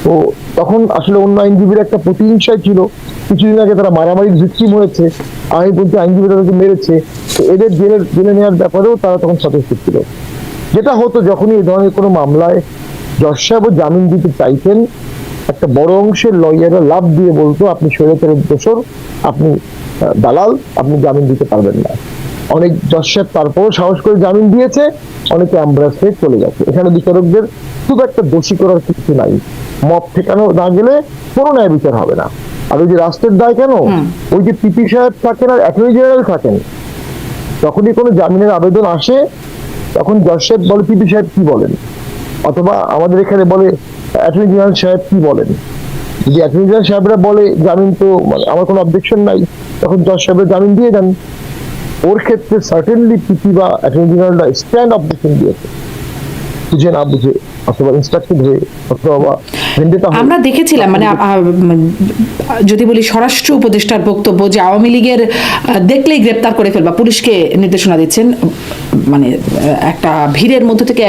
Speaker 2: তো তখন আসলে অন্য আইনজীবীর একটা প্রতিহিংসায় ছিল, কিছুদিন আগে তারা মারামারির ভিকটিম হয়েছে, আইনপন্থী আইনজীবী তাদেরকে মেরেছে, এদের জেলে নেওয়ার ব্যাপারেও তারা তখন সচেষ্ট ছিল। যেটা হতো যখনই এই ধরনের কোনো মামলায় জজ সাহেব জামিন দিতে চাইতেন, একটা বড় অংশের লয়াররা লাভ দিয়ে বলতো আপনি স্বৈরাচারের দোষর, আপনি দালাল, আপনি জামিন দিতে পারবেন না। অনেক জজ সাহেব তারপরও সাহস করে জামিন দিয়েছে, অনেকে আমব্রাস হয়ে চলে গেছে। এখানে বিচারকদের খুব একটা দোষী করার কিছু নাই, মত ঠেকানো না গেলে কোনো ন্যায় বিচার হবে না। আর ওই যে রাষ্ট্রের দায় কেন, ওই যে পিপি সাহেব থাকেন আর অ্যাটর্নি জেনারেল থাকেন, যখনই কোনো জামিনের আবেদন আসে তখন জজ সাহেব বলে পিপি সাহেব কি বলেন, অথবা আমাদের এখানে বলে অ্যাটর্নি জেনারেল সাহেব কি বলেন। যদি অ্যাটর্নি জেনারেল সাহেবরা বলে জামিন তো আমার কোনো অবজেকশন নাই, তখন জজ সাহেবের জামিন দিয়ে দেন। ওর ক্ষেত্রে সার্টেনলি পিপি বা অ্যাটর্নি জেনারেলরা স্ট্যান্ড অবজেকশন দিয়েছে, বুঝে না বুঝে অথবা ইনস্ট্রাক্টেড হয়ে অথবা
Speaker 1: আমরা দেখেছিলাম। মানে যদি বলি স্বরাষ্ট্র উপদেষ্টার বক্তব্য যে আওয়ামী লীগের দেখলেই গ্রেপ্তার করে ফেলবা, পুলিশকে নির্দেশনা দিচ্ছেন, মানে একটা ভিড়ের মধ্যে থেকে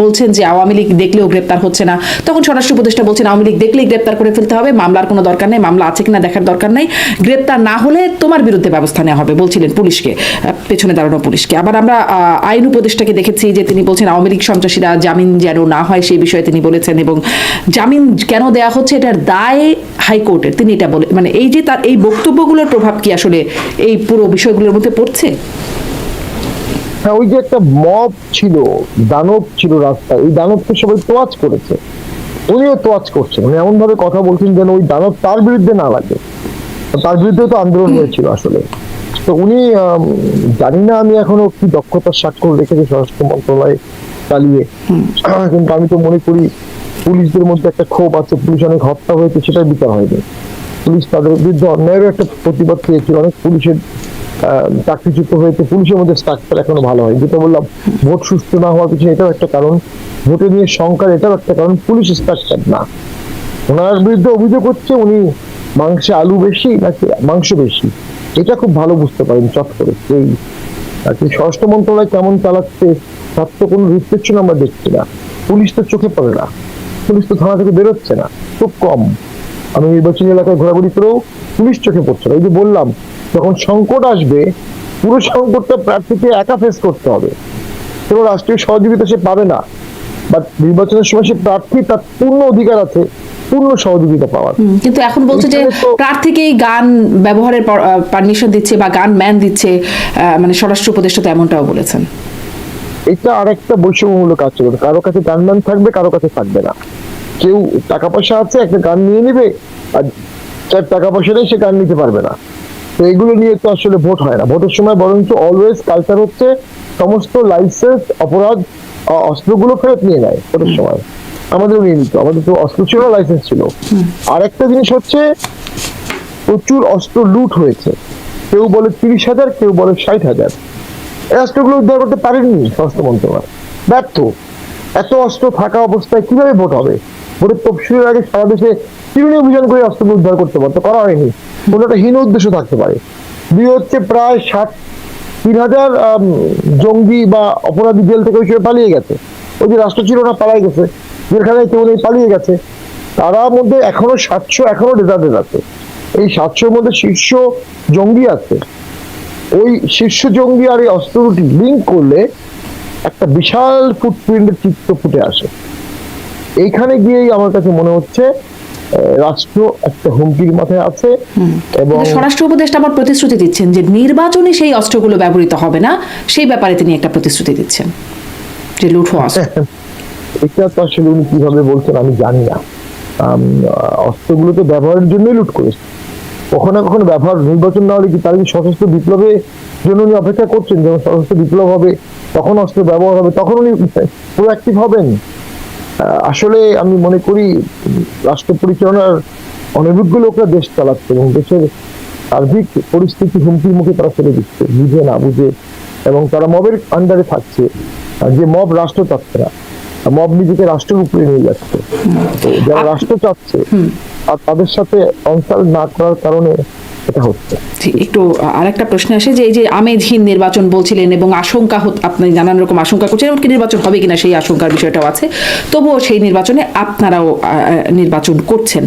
Speaker 1: বলছেন যে আওয়ামী লীগ দেখলেও গ্রেপ্তার হচ্ছে না, তখন স্বরাষ্ট্র উপদেষ্টা বলছেন আওয়ামী লীগ দেখলেই গ্রেপ্তার করে ফেলতে হবে, মামলার কোনো দরকার নেই, মামলা আছে কিনা দেখার দরকার নেই, গ্রেপ্তার না হলে তোমার বিরুদ্ধে ব্যবস্থা নেওয়া হবে, বলছিলেন পুলিশকে, পেছনে দাঁড়ানো পুলিশকে। আবার আমরা আইন উপদেষ্টাকে দেখেছি যে তিনি বলছেন আওয়ামী লীগ সন্ত্রাসীরা জামিন যেন না হয় সেই বিষয়ে তিনি বলেছেন, এবং জামিন কেন দেয়া হচ্ছে এটার দায় হাইকোর্টের, তিনি এটা বলে, মানে এই যে তার এই বক্তব্যগুলোর প্রভাব কি আসলে এই পুরো বিষয়গুলোর মধ্যে পড়ছে?
Speaker 2: ওই যে একটা মব ছিল, দানব ছিল রাস্তায়, এই দানবকে সবাই তোয়াজ করেছে। উনিও তোয়াজ করছেন, উনি এমন ভাবে কথা বলছেন যেন ওই দানব তার বিরুদ্ধে না লাগে। তার বিরুদ্ধে তো আন্দোলন হয়েছিল আসলে। তো উনি জানি না আমি এখনো কি দক্ষতার স্বাক্ষর রেখেছি স্বরাষ্ট্র মন্ত্রণালয় চালিয়ে, কিন্তু আমি তো মনে করি পুলিশদের মধ্যে একটা ক্ষোভ আছে, পুলিশ অনেক হত্যা হয়েছে, সেটার বিচার হয়নি। পুলিশ তাদের বিরুদ্ধে অন্যায়েরও একটা প্রতিবাদ পেয়েছিল, অনেক পুলিশের চাকরিচ্যুত হয়েছে, পুলিশের মধ্যে স্ট্রাকচার এখনো ভালো হয়। যেটা বললাম ভোট সুস্থ না হওয়ার পিছনে এটাও একটা কারণ, ভোটে নিয়ে সংখ্যার এটাও একটা কারণ, পুলিশ স্ট্রাকচার না। ওনার বিরুদ্ধে অভিযোগ হচ্ছে উনি মাংসে আলু বেশি নাকি মাংস বেশি, এটা খুব ভালো বুঝতে পারেন চট করে। এই আর কি স্বরাষ্ট্র মন্ত্রণালয় কেমন চালাচ্ছে তার তো কোনো রিস্ট্রিকশন আমরা দেখছি না। পুলিশ তো চোখে পড়ে না, পুলিশ তো থানা থেকে বেরোচ্ছে না, খুব কম। আমি নির্বাচনী এলাকায় ঘোরাঘুরি করেও পুলিশ চোখে পড়ছে না। এই যে বললাম, যখন সংকট আসবে পুরো সংকটটা প্রার্থীকে একা ফেস করতে হবে, কোনো রাষ্ট্রীয় সহযোগিতা সে পাবে না। বাট নির্বাচনের সময় সে প্রার্থী, তার পূর্ণ অধিকার আছে পূর্ণ সহযোগিতা পাওয়ার।
Speaker 1: কিন্তু এখন বলছে যে প্রার্থীকেই গান ব্যবহারের পারমিশন দিচ্ছে বা গান ম্যান দিচ্ছে, মানে স্বরাষ্ট্র উপদেষ্টা তো এমনটাও বলেছেন।
Speaker 2: এটা আরেকটা বৈষম্যমূলক আচরণ, কারো কাছে গানম্যান থাকবে, কারো কাছে থাকবে না। কেউ টাকা পয়সা আছে একটা গান নিয়ে নিবে, আর যার টাকা পয়সা নেই সে গান নিতে পারবে না। তো এগুলো নিয়ে তো আসলে ভোট হয় না। ভোটের সময় বরঞ্চ অলওয়েজ কালচার হচ্ছে সমস্ত লাইসেন্স অপরাধ অস্ত্রগুলো ফেরত নিয়ে নেয় ভোটের সময়। আমাদের নিয়ে নিত, আমাদের তো অস্ত্র ছিল, লাইসেন্স ছিল। আর একটা জিনিস হচ্ছে প্রচুর অস্ত্র লুট হয়েছে, কেউ বলে 30,000, কেউ বলে 60,000। এই অস্ত্রগুলো উদ্ধার করতে পারেননি স্বরাষ্ট্র মন্ত্রণালয়, ব্যর্থ। এত অস্ত্র থাকা অবস্থায় কিভাবে ভোট হবে? ভোটের তফসিলের আগে সারা দেশে চিরুনি অভিযান করে অস্ত্রগুলো উদ্ধার করতে পারতো, করা হয়নি। কোনো একটা হীন উদ্দেশ্য থাকতে পারে। দুই হচ্ছে প্রায় 3,000 জঙ্গি বা অপরাধী জেল থেকে ওই সময় পালিয়ে গেছে। ওই যে রাষ্ট্র ছিল না, পালিয়ে গেছে, জেলখানায় কেউ নেই, পালিয়ে গেছে। তার মধ্যে এখনো 700 এখনো ডেজার্টেড আছে। এই 700-র মধ্যে শীর্ষ জঙ্গি আছে। ওই শীর্ষ জঙ্গি আর এই অস্ত্র দুটি লিঙ্ক করলে একটা বিশাল ফুটপ্রিন্টের চিত্র ফুটে আসে। এইখানে গিয়েই আমার কাছে মনে হচ্ছে রাষ্ট্র একটা হুমকির মাথায় আছে। এবং
Speaker 1: স্বরাষ্ট্র উপদেষ্টা আবার প্রতিশ্রুতি দিচ্ছেন যে নির্বাচনে সেই অস্ত্রগুলো ব্যবহৃত হবে না, সেই ব্যাপারে তিনি একটা প্রতিশ্রুতি দিচ্ছেন যে লুট হওয়া
Speaker 2: এটা তো আসলে উনি কিভাবে বলছেন আমি জানি না। অস্ত্রগুলো তো ব্যবহারের জন্যই লুট করেছে, কখনো কখনো ব্যবহার নির্বাচন না হলে কি তার সশস্ত্র বিপ্লবের জন্য উনি অপেক্ষা করছেন, যখন সশস্ত্র বিপ্লব হবে তখন অস্ত্র ব্যবহার হবে, তখন উনি পুরো অ্যাক্টিভ হবেন। আসলে আমি মনে করি রাষ্ট্র পরিচালনার অনভিজ্ঞ লোকরা দেশ চালাচ্ছে এবং দেশের সার্বিক পরিস্থিতি হুমকির মুখে তারা ফেলে দিচ্ছে, বুঝে না বুঝে। এবং তারা মবের আন্ডারে থাকছে, যে মব রাষ্ট্র চাচ্ছে না, মব নিজেকে রাষ্ট্রের উপরে নিয়ে যাচ্ছে। তো যারা রাষ্ট্র চাচ্ছে আর তাদের সাথে কনসাল্ট না করার কারণে এটা হচ্ছে।
Speaker 1: একটু আরেকটা প্রশ্ন আসে যে এই যে আমেজহীন নির্বাচন বলছিলেন এবং আশঙ্কা আপনি নানান রকম আশঙ্কা করছেন, এমনকি নির্বাচন হবে কিনা সেই আশঙ্কার বিষয়টাও আছে, তবুও সেই নির্বাচনে আপনারাও নির্বাচন করছেন।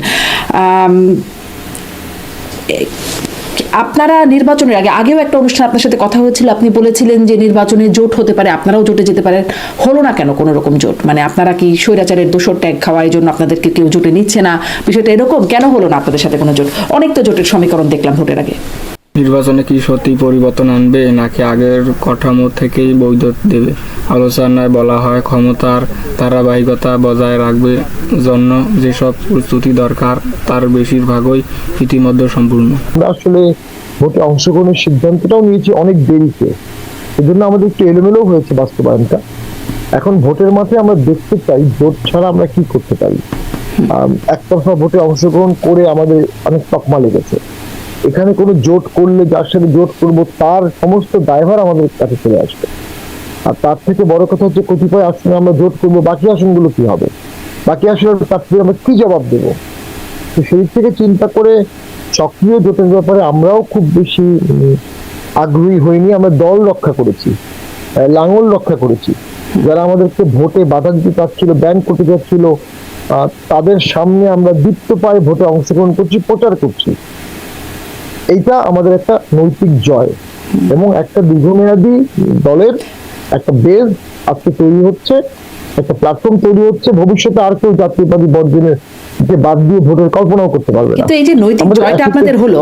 Speaker 1: আপনারা নির্বাচনের আগেও একটা অনুষ্ঠান আপনার সাথে কথা হয়েছিল, আপনি বলেছিলেন যে নির্বাচনে জোট হতে পারে, আপনারাও জোটে যেতে পারেন। হলো না কেন কোনো রকম জোট? মানে আপনারা কি স্বৈরাচারের দোসর ট্যাগ খাওয়ার জন্য আপনাদেরকে কেউ জোটে নিচ্ছে না? বিষয়টা এরকম কেন হলো না আপনাদের সাথে কোনো জোট? অনেক তো জোটের সমীকরণ দেখলাম ভোটের আগে।
Speaker 3: নির্বাচনে কি সত্যি পরিবর্তন আনবে নাকি আগের কাঠামো থেকেই বৈধতা দেবে? আলোচনায় বলা হয় ক্ষমতার ধারাবাহিকতা বজায় রাখবে জন্য যেসব প্রস্তুতি দরকার তার বেশিরভাগই ইতিমধ্যে সম্পূর্ণ।
Speaker 2: আসলে ভোটে অংশগ্রহণের সিদ্ধান্তটাও নিয়েছি অনেক দেরিতে, এজন্য আমাদের একটু এলোমেলো হয়েছে বাস্তবায়নটা। এখন ভোটের মাঠে আমরা দেখতে চাই জোট ছাড়া আমরা কি করতে পারি। একতরফা ভোটে অংশগ্রহণ করে আমাদের অনেক তকমা লেগেছে। এখানে কোনো জোট করলে যার সাথে জোট করব তার সমস্ত দায়ভার আমাদের কাছে চলে আসবে। আর তার থেকে বড় কথা হচ্ছে কতিপয় আসনে আমরা জোট করব, বাকি আসনগুলো কি হবে, বাকি আসলে তার থেকে আমরা কি জবাব দেব। তো সেই থেকে চিন্তা করে সক্রিয় জোটের ব্যাপারে আমরাও খুব বেশি আগ্রহী হইনি। আমরা দল রক্ষা করেছি, লাঙ্গল রক্ষা করেছি। যারা আমাদেরকে ভোটে বাধা দিতে চাচ্ছিল, ব্যান করতে চাচ্ছিল, তাদের সামনে আমরা দীপ্ত পায়ে ভোটে অংশগ্রহণ করছি, প্রচার করছি। এইটা আমাদের একটা নৈতিক জয় এবং একটা দীর্ঘমেয়াদী দলের একটা বেজ আজকে তৈরি হচ্ছে। একটা প্ল্যাটফর্ম তৈরি হচ্ছে, ভবিষ্যতে আর কেউ জাতীয়তাবাদী বর্জনের যে বাদ দিয়ে ভোটের কল্পনাও করতে পারবে না।
Speaker 1: কিন্তু এই যে নৈতিক
Speaker 2: আমাদের
Speaker 1: জয়টা
Speaker 2: আসলে-
Speaker 1: আপনাদের হলো,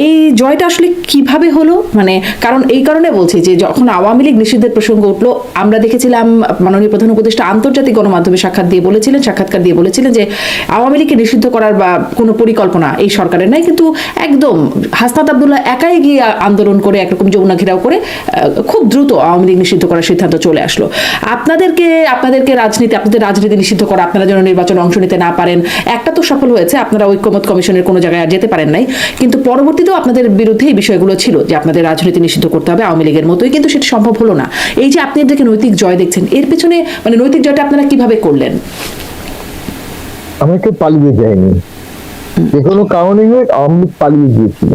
Speaker 1: এই জয়টা আসলে কিভাবে হলো? মানে কারণ এই কারণে বলছি যে যখন আওয়ামী লীগ নিষিদ্ধের প্রসঙ্গ উঠলো, আমরা দেখেছিলাম মাননীয় প্রধান উপদেষ্টা আন্তর্জাতিক গণমাধ্যমে সাক্ষাৎকার দিয়ে বলেছিলেন যে আওয়ামী লীগকে নিষিদ্ধ করার বা কোনো পরিকল্পনা এই সরকারের নাই, কিন্তু একদম হাসনাত আব্দুল্লাহ একাই গিয়ে আন্দোলন করে একরকম যমুনা ঘেরাও করে খুব দ্রুত আওয়ামী লীগ নিষিদ্ধ করার সিদ্ধান্ত চলে আসলো। আপনাদের রাজনীতি নিষিদ্ধ করা, আপনারা যেন নির্বাচনে অংশ নিতে না পারেন, একটা তো সফল হয়েছে, আপনারা ঐক্যমত কমিশনের কোনো জায়গায় আর যেতে পারেন নাই, কিন্তু পরবর্তীতেও আপনাদের বিরুদ্ধে এই বিষয়গুলো ছিল যে আপনাদের রাজনীতি নিষিদ্ধ করতে হবে আওয়ামী লীগের মতোই, কিন্তু সেটা সম্ভব হলো না। এই যে আপনি এটাকে নৈতিক জয় দেখছেন, এর পেছনে মানে নৈতিক জয়টা আপনারা কিভাবে করলেন?
Speaker 2: আমরা কেউ পালিয়ে যায়নি, যে কোনো কারণে হোক আওয়ামী লীগ পালিয়ে গিয়েছিল।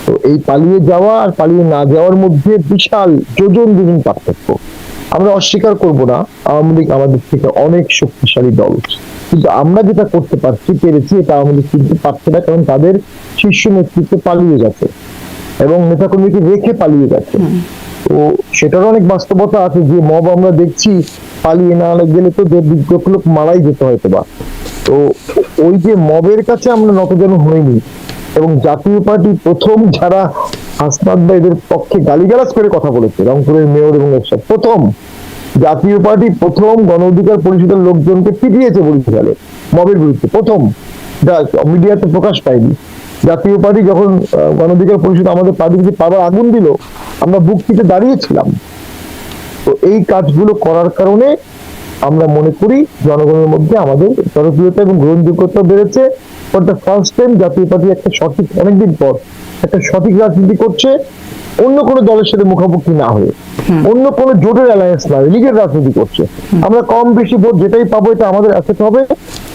Speaker 2: তো এই পালিয়ে যাওয়া আর পালিয়ে না যাওয়ার মধ্যে বিশাল যোজন পার্থক্য। আমরা অস্বীকার করব না, আওয়ামী লীগ আমাদের থেকে অনেক শক্তিশালী দল, কিন্তু আমরা যেটা করতে পেরেছি এটা আওয়ামী লীগ কিন্তু পারছে না, কারণ তাদের শীর্ষ নেতৃত্ব পালিয়ে গেছে এবং নেতাকর্মীকে রেখে পালিয়ে গেছে। তো সেটার অনেক বাস্তবতা আছে, যে মব আমরা দেখছি পালিয়ে না গেলে তো 1.5 লোক মারাই যেত হয়তো বা। তো ওই যে মবের কাছে আমরা নতজানু হইনি, এবং জাতীয় পার্টি প্রথম যারা হাসনাত বা এদের পক্ষে গালিগালাজ করে কথা বলেছে, রংপুরের মেয়র এবং এরশাদ, প্রথম জাতীয় পার্টি প্রথম গণ অধিকার পরিষদের লোকজনকে পিটিয়েছে বরিশালে মবের বিরুদ্ধে, প্রথম, যা মিডিয়াতে প্রকাশ পায়নি। জাতীয় পার্টি যখন গণ অধিকার পরিষদ আমাদের পার্টিকে পাড়ার আগুন দিল, আমরা বুক পিটে দাঁড়িয়েছিলাম। তো এই কাজগুলো করার কারণে আমরা মনে করি জনগণের মধ্যে আমাদের জনপ্রিয়তা এবং গ্রহণযোগ্যতা বেড়েছে। ফর দ্য ফার্স্ট টাইম জাতীয় পার্টি একটা সঠিক, অনেকদিন পর একটা সঠিক রাজনীতি করছে, অন্য কোনো দলের সাথে মুখোমুখি না হয়ে, অন্য কোনো জোটের অ্যালায়েন্স না হয়ে লীগের রাজনীতি করছে। আমরা কম বেশি ভোট যেটাই পাবো এটা আমাদের অ্যাসেট হবে,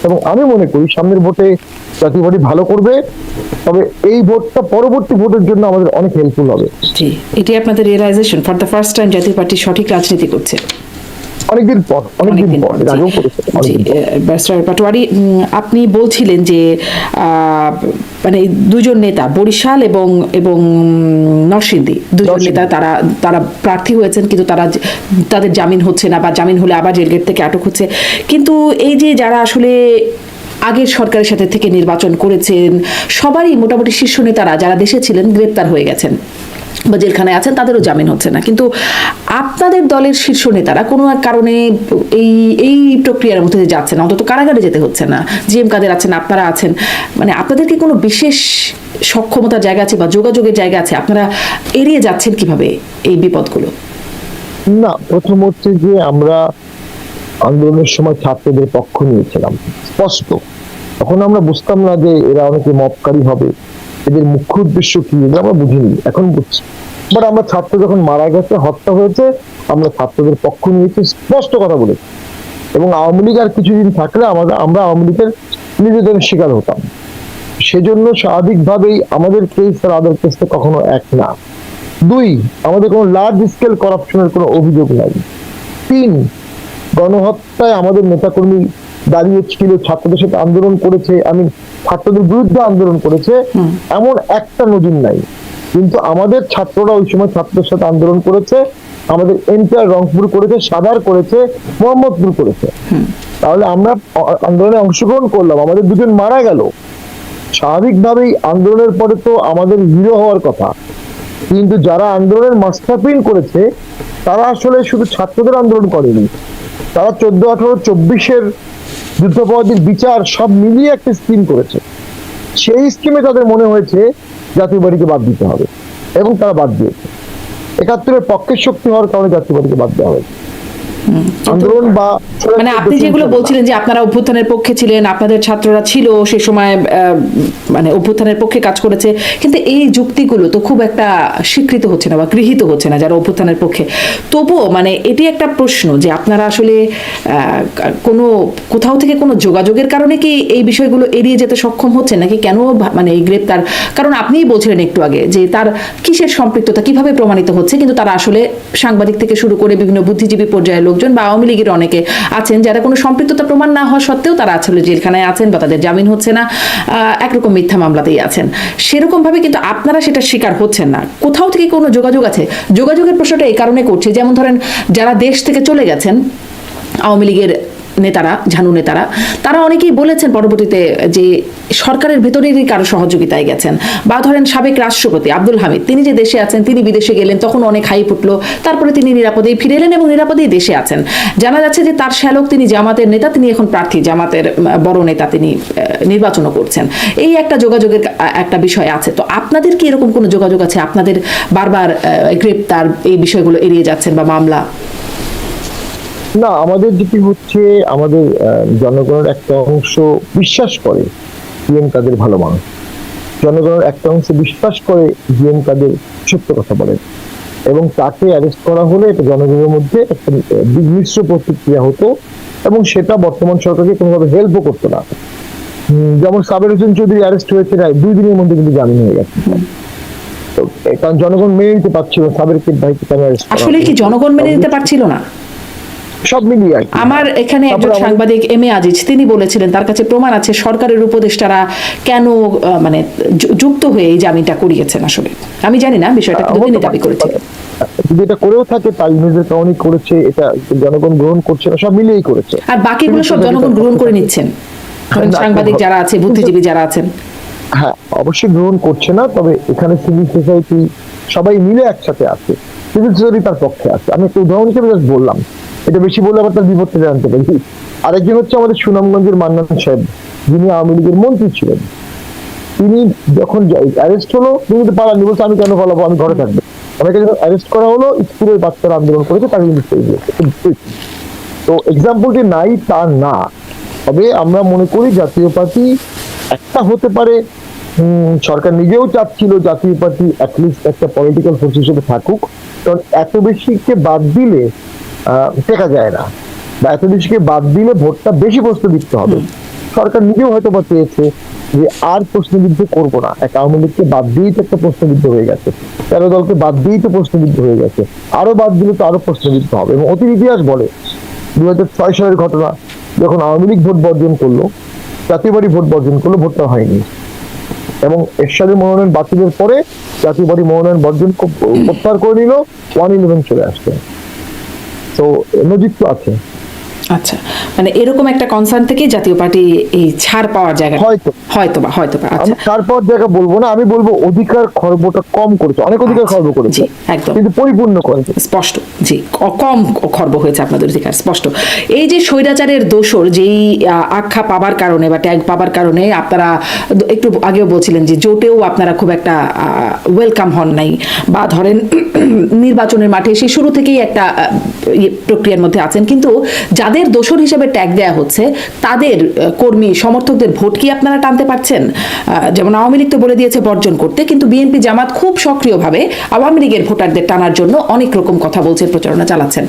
Speaker 2: এবং আমি মনে করি সামনের ভোটে জাতীয় পার্টি ভালো করবে। তবে এই ভোটটা পরবর্তী ভোটের জন্য আমাদের অনেক হেল্পফুল হবে।
Speaker 1: জি, এটি আপনাদের realisation for the first time জাতীয় পার্টি সঠিক রাজনীতি করছে
Speaker 2: অনেকদিন পর এর আগেও করেছে।
Speaker 1: জি, ব্যারিস্টার পাটোয়ারি, আপনি বলছিলেন যে মানে দুজন নেতা বরিশাল এবং নরসিংদী দুজন নেতা তারা প্রার্থী হয়েছেন, কিন্তু তাদের জামিন হচ্ছে না, বা জামিন হলে আবার জেলগেট থেকে আটক হচ্ছে। কিন্তু এই যে যারা আসলে আগের সরকারের সাথে থেকে নির্বাচন করেছেন, সবারই মোটামুটি শীর্ষ নেতারা যারা দেশে ছিলেন গ্রেপ্তার হয়ে গেছেন বা জেলখানায় আছেন, তাদেরও জামিন হচ্ছে না। কিন্তু আপনাদের দলের শীর্ষ নেতারা কোনো এক কারণে এই প্রক্রিয়ার মধ্যে যাচ্ছে না, অন্তত কারাগারে যেতে হচ্ছে না। জিএম কাদের আছেন, আপনারা আছেন, মানে আপনাদের কি কোনো বিশেষ সক্ষমতার জায়গা আছে বা যোগাযোগের জায়গা আছে? আপনারা এড়িয়ে যাচ্ছেন কিভাবে এই বিপদগুলো?
Speaker 2: না, প্রথম হচ্ছে যে আমরা আন্দোলনের সময় ছাত্রদের পক্ষ নিয়েছিলাম স্পষ্ট। তখন আমরা বুঝতাম না যে এরা অনেকে মবকারী হবে, এদের মুখ্য উদ্দেশ্য কি আমরা বুঝিনি, এখন বুঝছি। বাট আমরা ছাত্র যখন মারা গেছে, হত্যা হয়েছে, আমরা ছাত্রদের পক্ষ নিয়েছি, স্পষ্ট কথা বলেছি। এবং আওয়ামী লীগ আর কিছুদিন থাকলে আমরা আওয়ামী লীগের নির্যাতনের শিকার হতাম। সেজন্য স্বাভাবিকভাবেই আমাদের কেস আর আদার কেসটা কখনো এক না। 2, আমাদের কোনো লার্জ স্কেল করাপশনের কোনো অভিযোগ নাই। 3, গণহত্যায় আমাদের নেতাকর্মী দাঁড়িয়েছিল, ছাত্রদের সাথে আন্দোলন করেছে, ছাত্রদের বিরুদ্ধে আন্দোলন করেছে, এমন একটা নজির নাই। কিন্তু আমাদের ছাত্ররা ওই সময় ছাত্রদের সাথে আন্দোলন করেছে, আমাদের এন্টায়ার রংপুর করেছে, সাভার করেছে, মোহাম্মদপুর করেছে। তাহলে আমরা আন্দোলনে অংশগ্রহণ করলাম, আমাদের 2 জন মারা গেল। স্বাভাবিকভাবেই আন্দোলনের পরে তো আমাদের হিরো হওয়ার কথা, কিন্তু যারা আন্দোলনের মাস্টারপিন করেছে তারা আসলে শুধু ছাত্রদের আন্দোলন করেনি, তারা 14, 18, 24-এর যুদ্ধাপরাধীর বিচার সব মিলিয়ে একটা স্কিম করেছে। সেই স্কিমে তাদের মনে হয়েছে জাতীয় পার্টিকে বাদ দিতে হবে, এবং তারা বাদ দিয়েছে। 71-এর পক্ষের শক্তি হওয়ার কারণে জাতীয় পার্টিকে বাদ দেওয়া হয়েছে। আন্দোলন বা
Speaker 1: মানে আপনি যেগুলো বলছিলেন যে আপনারা অভ্যুত্থানের পক্ষে ছিলেন, আপনাদের ছাত্ররা ছিল সে সময় মানে অভ্যুত্থানের পক্ষে কাজ করেছে, কিন্তু এই যুক্তিগুলো তো খুব একটা স্বীকৃত হচ্ছে না বা গৃহীত হচ্ছে না যারা অভ্যুত্থানের পক্ষে। তবুও মানে এটি একটা প্রশ্ন যে আপনারা আসলে কোথাও থেকে কোনো যোগাযোগের কারণে কি এই বিষয়গুলো এড়িয়ে যেতে সক্ষম হচ্ছে, নাকি কেন মানে এই গ্রেপ্তার? কারণ আপনিই বলছিলেন একটু আগে যে তার কিসের সম্পৃক্ততা কিভাবে প্রমাণিত হচ্ছে, কিন্তু তারা আসলে সাংবাদিক থেকে শুরু করে বিভিন্ন বুদ্ধিজীবী পর্যায়ের লোকজন বা আওয়ামী লীগের অনেকে আছেন যারা কোনো সম্পৃক্ততা প্রমাণ না হওয়া সত্ত্বেও তারা আসলে জেলখানায় আছেন বা তাদের জামিন হচ্ছে না, একরকম মিথ্যা মামলাতেই আছেন। সেরকম ভাবে কিন্তু আপনারা সেটা শিকার হচ্ছেন না। কোথাও থেকে কোনো যোগাযোগ আছে? যোগাযোগের প্রশ্নটা এই কারণে করছে, যেমন ধরেন যারা দেশ থেকে চলে গেছেন আওয়ামী লীগের নেতারা, ঝানু নেতারা, তারা অনেকেই বলেছেন পরবর্তীতে যে সরকারের ভেতরেরই কারো সহযোগিতায় গেছেন, বা ধরেন সাবেক রাষ্ট্রপতি আব্দুল হামিদ, তিনি যে দেশে আছেন, তিনি বিদেশে গেলেন, তখন অনেক হাইপ উঠলো, তারপরে তিনি নিরাপদেই ফিরে এলেন এবং নিরাপদেই দেশে আছেন। জানা যাচ্ছে যে তার শ্যালক, তিনি জামাতের নেতা, তিনি এখন প্রার্থী, জামাতের বড় নেতা, তিনি নির্বাচনও করছেন। এই একটা যোগাযোগের একটা বিষয় আছে। তো আপনাদের কি এরকম কোনো যোগাযোগ আছে? আপনাদের বারবার গ্রেপ্তার, এই বিষয়গুলো এড়িয়ে যাচ্ছেন বা মামলা?
Speaker 2: না, আমাদের যেটি হচ্ছে, আমাদের জনগণের একটা অংশ বিশ্বাস করে জিএম কাদের ভালো মানুষ, জনগণের একটা অংশ বিশ্বাস করে জিএম কাদের সত্য কথা বলেন, এবং তাকে অ্যারেস্ট করা হলে এটা জনগণের মধ্যে একটা বিমিশ্র প্রতিক্রিয়া হতো, এবং সেটা বর্তমান সরকারকে কোনোভাবে হেল্পও করতো না। যেমন সাবের হোসেন চৌধুরী অ্যারেস্ট হয়েছে 2 দিনের মধ্যে কিন্তু জামিন হয়ে গেছে। তো কারণ জনগণ মেনে নিতে পারছিল সাবেরকে ভাইকে কেন অ্যারেস্ট করা
Speaker 1: আসলে কি জনগণ মেনে নিতে পারছিল না?
Speaker 2: সব মিলিয়ে আর কি।
Speaker 1: আমার এখানে একজন সাংবাদিক এম.এ. আজিজ, তিনি বলেছিলেন তার কাছে প্রমাণ আছে সরকারের উপদেষ্টারা কেন মানে যুক্ত হয়ে এই জামিনটা করিয়েছেন। আসলে আমি জানি না বিষয়টা, কিন্তু তিনি দাবি করেছিলেন।
Speaker 2: যদি এটা করেও থাকে তাই নিজের কারণেই করেছে, এটা জনগণ গ্রহণ করছে না, সব মিলিয়েই করেছে।
Speaker 1: আর বাকিগুলো সব জনগণ গ্রহণ করে নিচ্ছেন, সাংবাদিক যারা আছে, বুদ্ধিজীবী যারা আছেন।
Speaker 2: হ্যাঁ, অবশ্যই গ্রহণ করছে না, তবে এখানে সিভিল সোসাইটি সবাই মিলে একসাথে আছে, সিভিল সোসাইটি তার পক্ষে আছে। আমি একটা উদাহরণ হিসেবে জাস্ট বললাম, এটা বেশি বলে আবার তার বিপদটা জানতে পারি। আরেকজন হচ্ছে আমাদের সুনামগঞ্জের মান্নান সাহেব, যিনি আওয়ামী লীগের মন্ত্রী ছিলেন। তিনি যখন অ্যারেস্ট হলো, তিনি তো পালাননি, বলছে আমি কেন পালাবো, আমি ঘরে থাকবো। আমাকে যখন অ্যারেস্ট করা হলো, স্কুলের বাচ্চারা আন্দোলন করেছে, তাকে কিন্তু ছেড়ে দিয়েছে। তো এক্সাম্পলটি নাই তা না, তবে আমরা মনে করি জাতীয় পার্টি একটা হতে পারে, সরকার নিজেও চাচ্ছিল জাতীয় পার্টি অ্যাটলিস্ট একটা পলিটিক্যাল ফোর্স হিসেবে থাকুক, কারণ এত বেশিকে বাদ দিলে টেকা যায় না, বা এত বেশিকে বাদ দিলে ভোটটা বেশি প্রশ্নবিদ্ধ হবে। সরকার নিজেও হয়তো বা চেয়েছে যে আর প্রশ্নবিদ্ধ করবো না, এক আওয়ামী লীগকে বাদ দিয়েই তো একটা প্রশ্নবিদ্ধ হয়ে গেছে, 13 দলকে বাদ দিয়েই তো প্রশ্নবিদ্ধ হয়ে গেছে, আরো বাদ দিলে তো আরো প্রশ্নবিদ্ধ হবে। এবং অতীত ইতিহাস বলে 2006 সালের ঘটনা, যখন আওয়ামী লীগ ভোট বর্জন করলো, জাতীয় পার্টি ভোট বর্জন করলো, ভোটটা হয়নি, এবং এরশাদের মনোনয়ন বাতিলের পরে জাতীয় পার্টি মনোনয়ন বর্জন প্রত্যাহার করে নিল, 111 চলে আসছে। তো নজির তো আছে।
Speaker 1: আচ্ছা, মানে এরকম একটা কনসার্ন থেকে জাতীয় পার্টি এই ছাড় পাওয়ার জায়গা হয়তোবা আচ্ছা,
Speaker 2: তারপর জায়গা বলবো না, আমি বলবো অধিকার খর্বটা কম করেছে, অনেক অধিকার খর্ব করেছে,
Speaker 1: একদম,
Speaker 2: কিন্তু পরিপূর্ণ করেছে,
Speaker 1: স্পষ্ট। জি, কম খর্ব হয়েছে আপনাদের অধিকার, স্পষ্ট। এই যে স্বৈরাচারের দোসর যেই আখ্যা পাবার কারণে বা ট্যাগ পাবার কারণে আপনারা একটু আগেও বলছিলেন যে জোটেও আপনারা খুব একটা ওয়েলকাম হন নাই, বা ধরেন নির্বাচনের মাঠে সেই শুরু থেকেই একটা প্রক্রিয়ার মধ্যে আছেন, কিন্তু যাদের দোষর হিসেবে ট্যাগ দেয়া হচ্ছে তাদের কর্মী সমর্থকদের ভোট কি আপনারা টানতে পারছেন? যেমন আওয়ামী লীগ তো বলে দিয়েছে বর্জন করতে, কিন্তু বিএনপি জামাত খুব সক্রিয়ভাবে আওয়ামী লীগের ভোটারদের টানার জন্য অনেক রকম কথা বলছেন, প্রচারণা চালাচ্ছেন।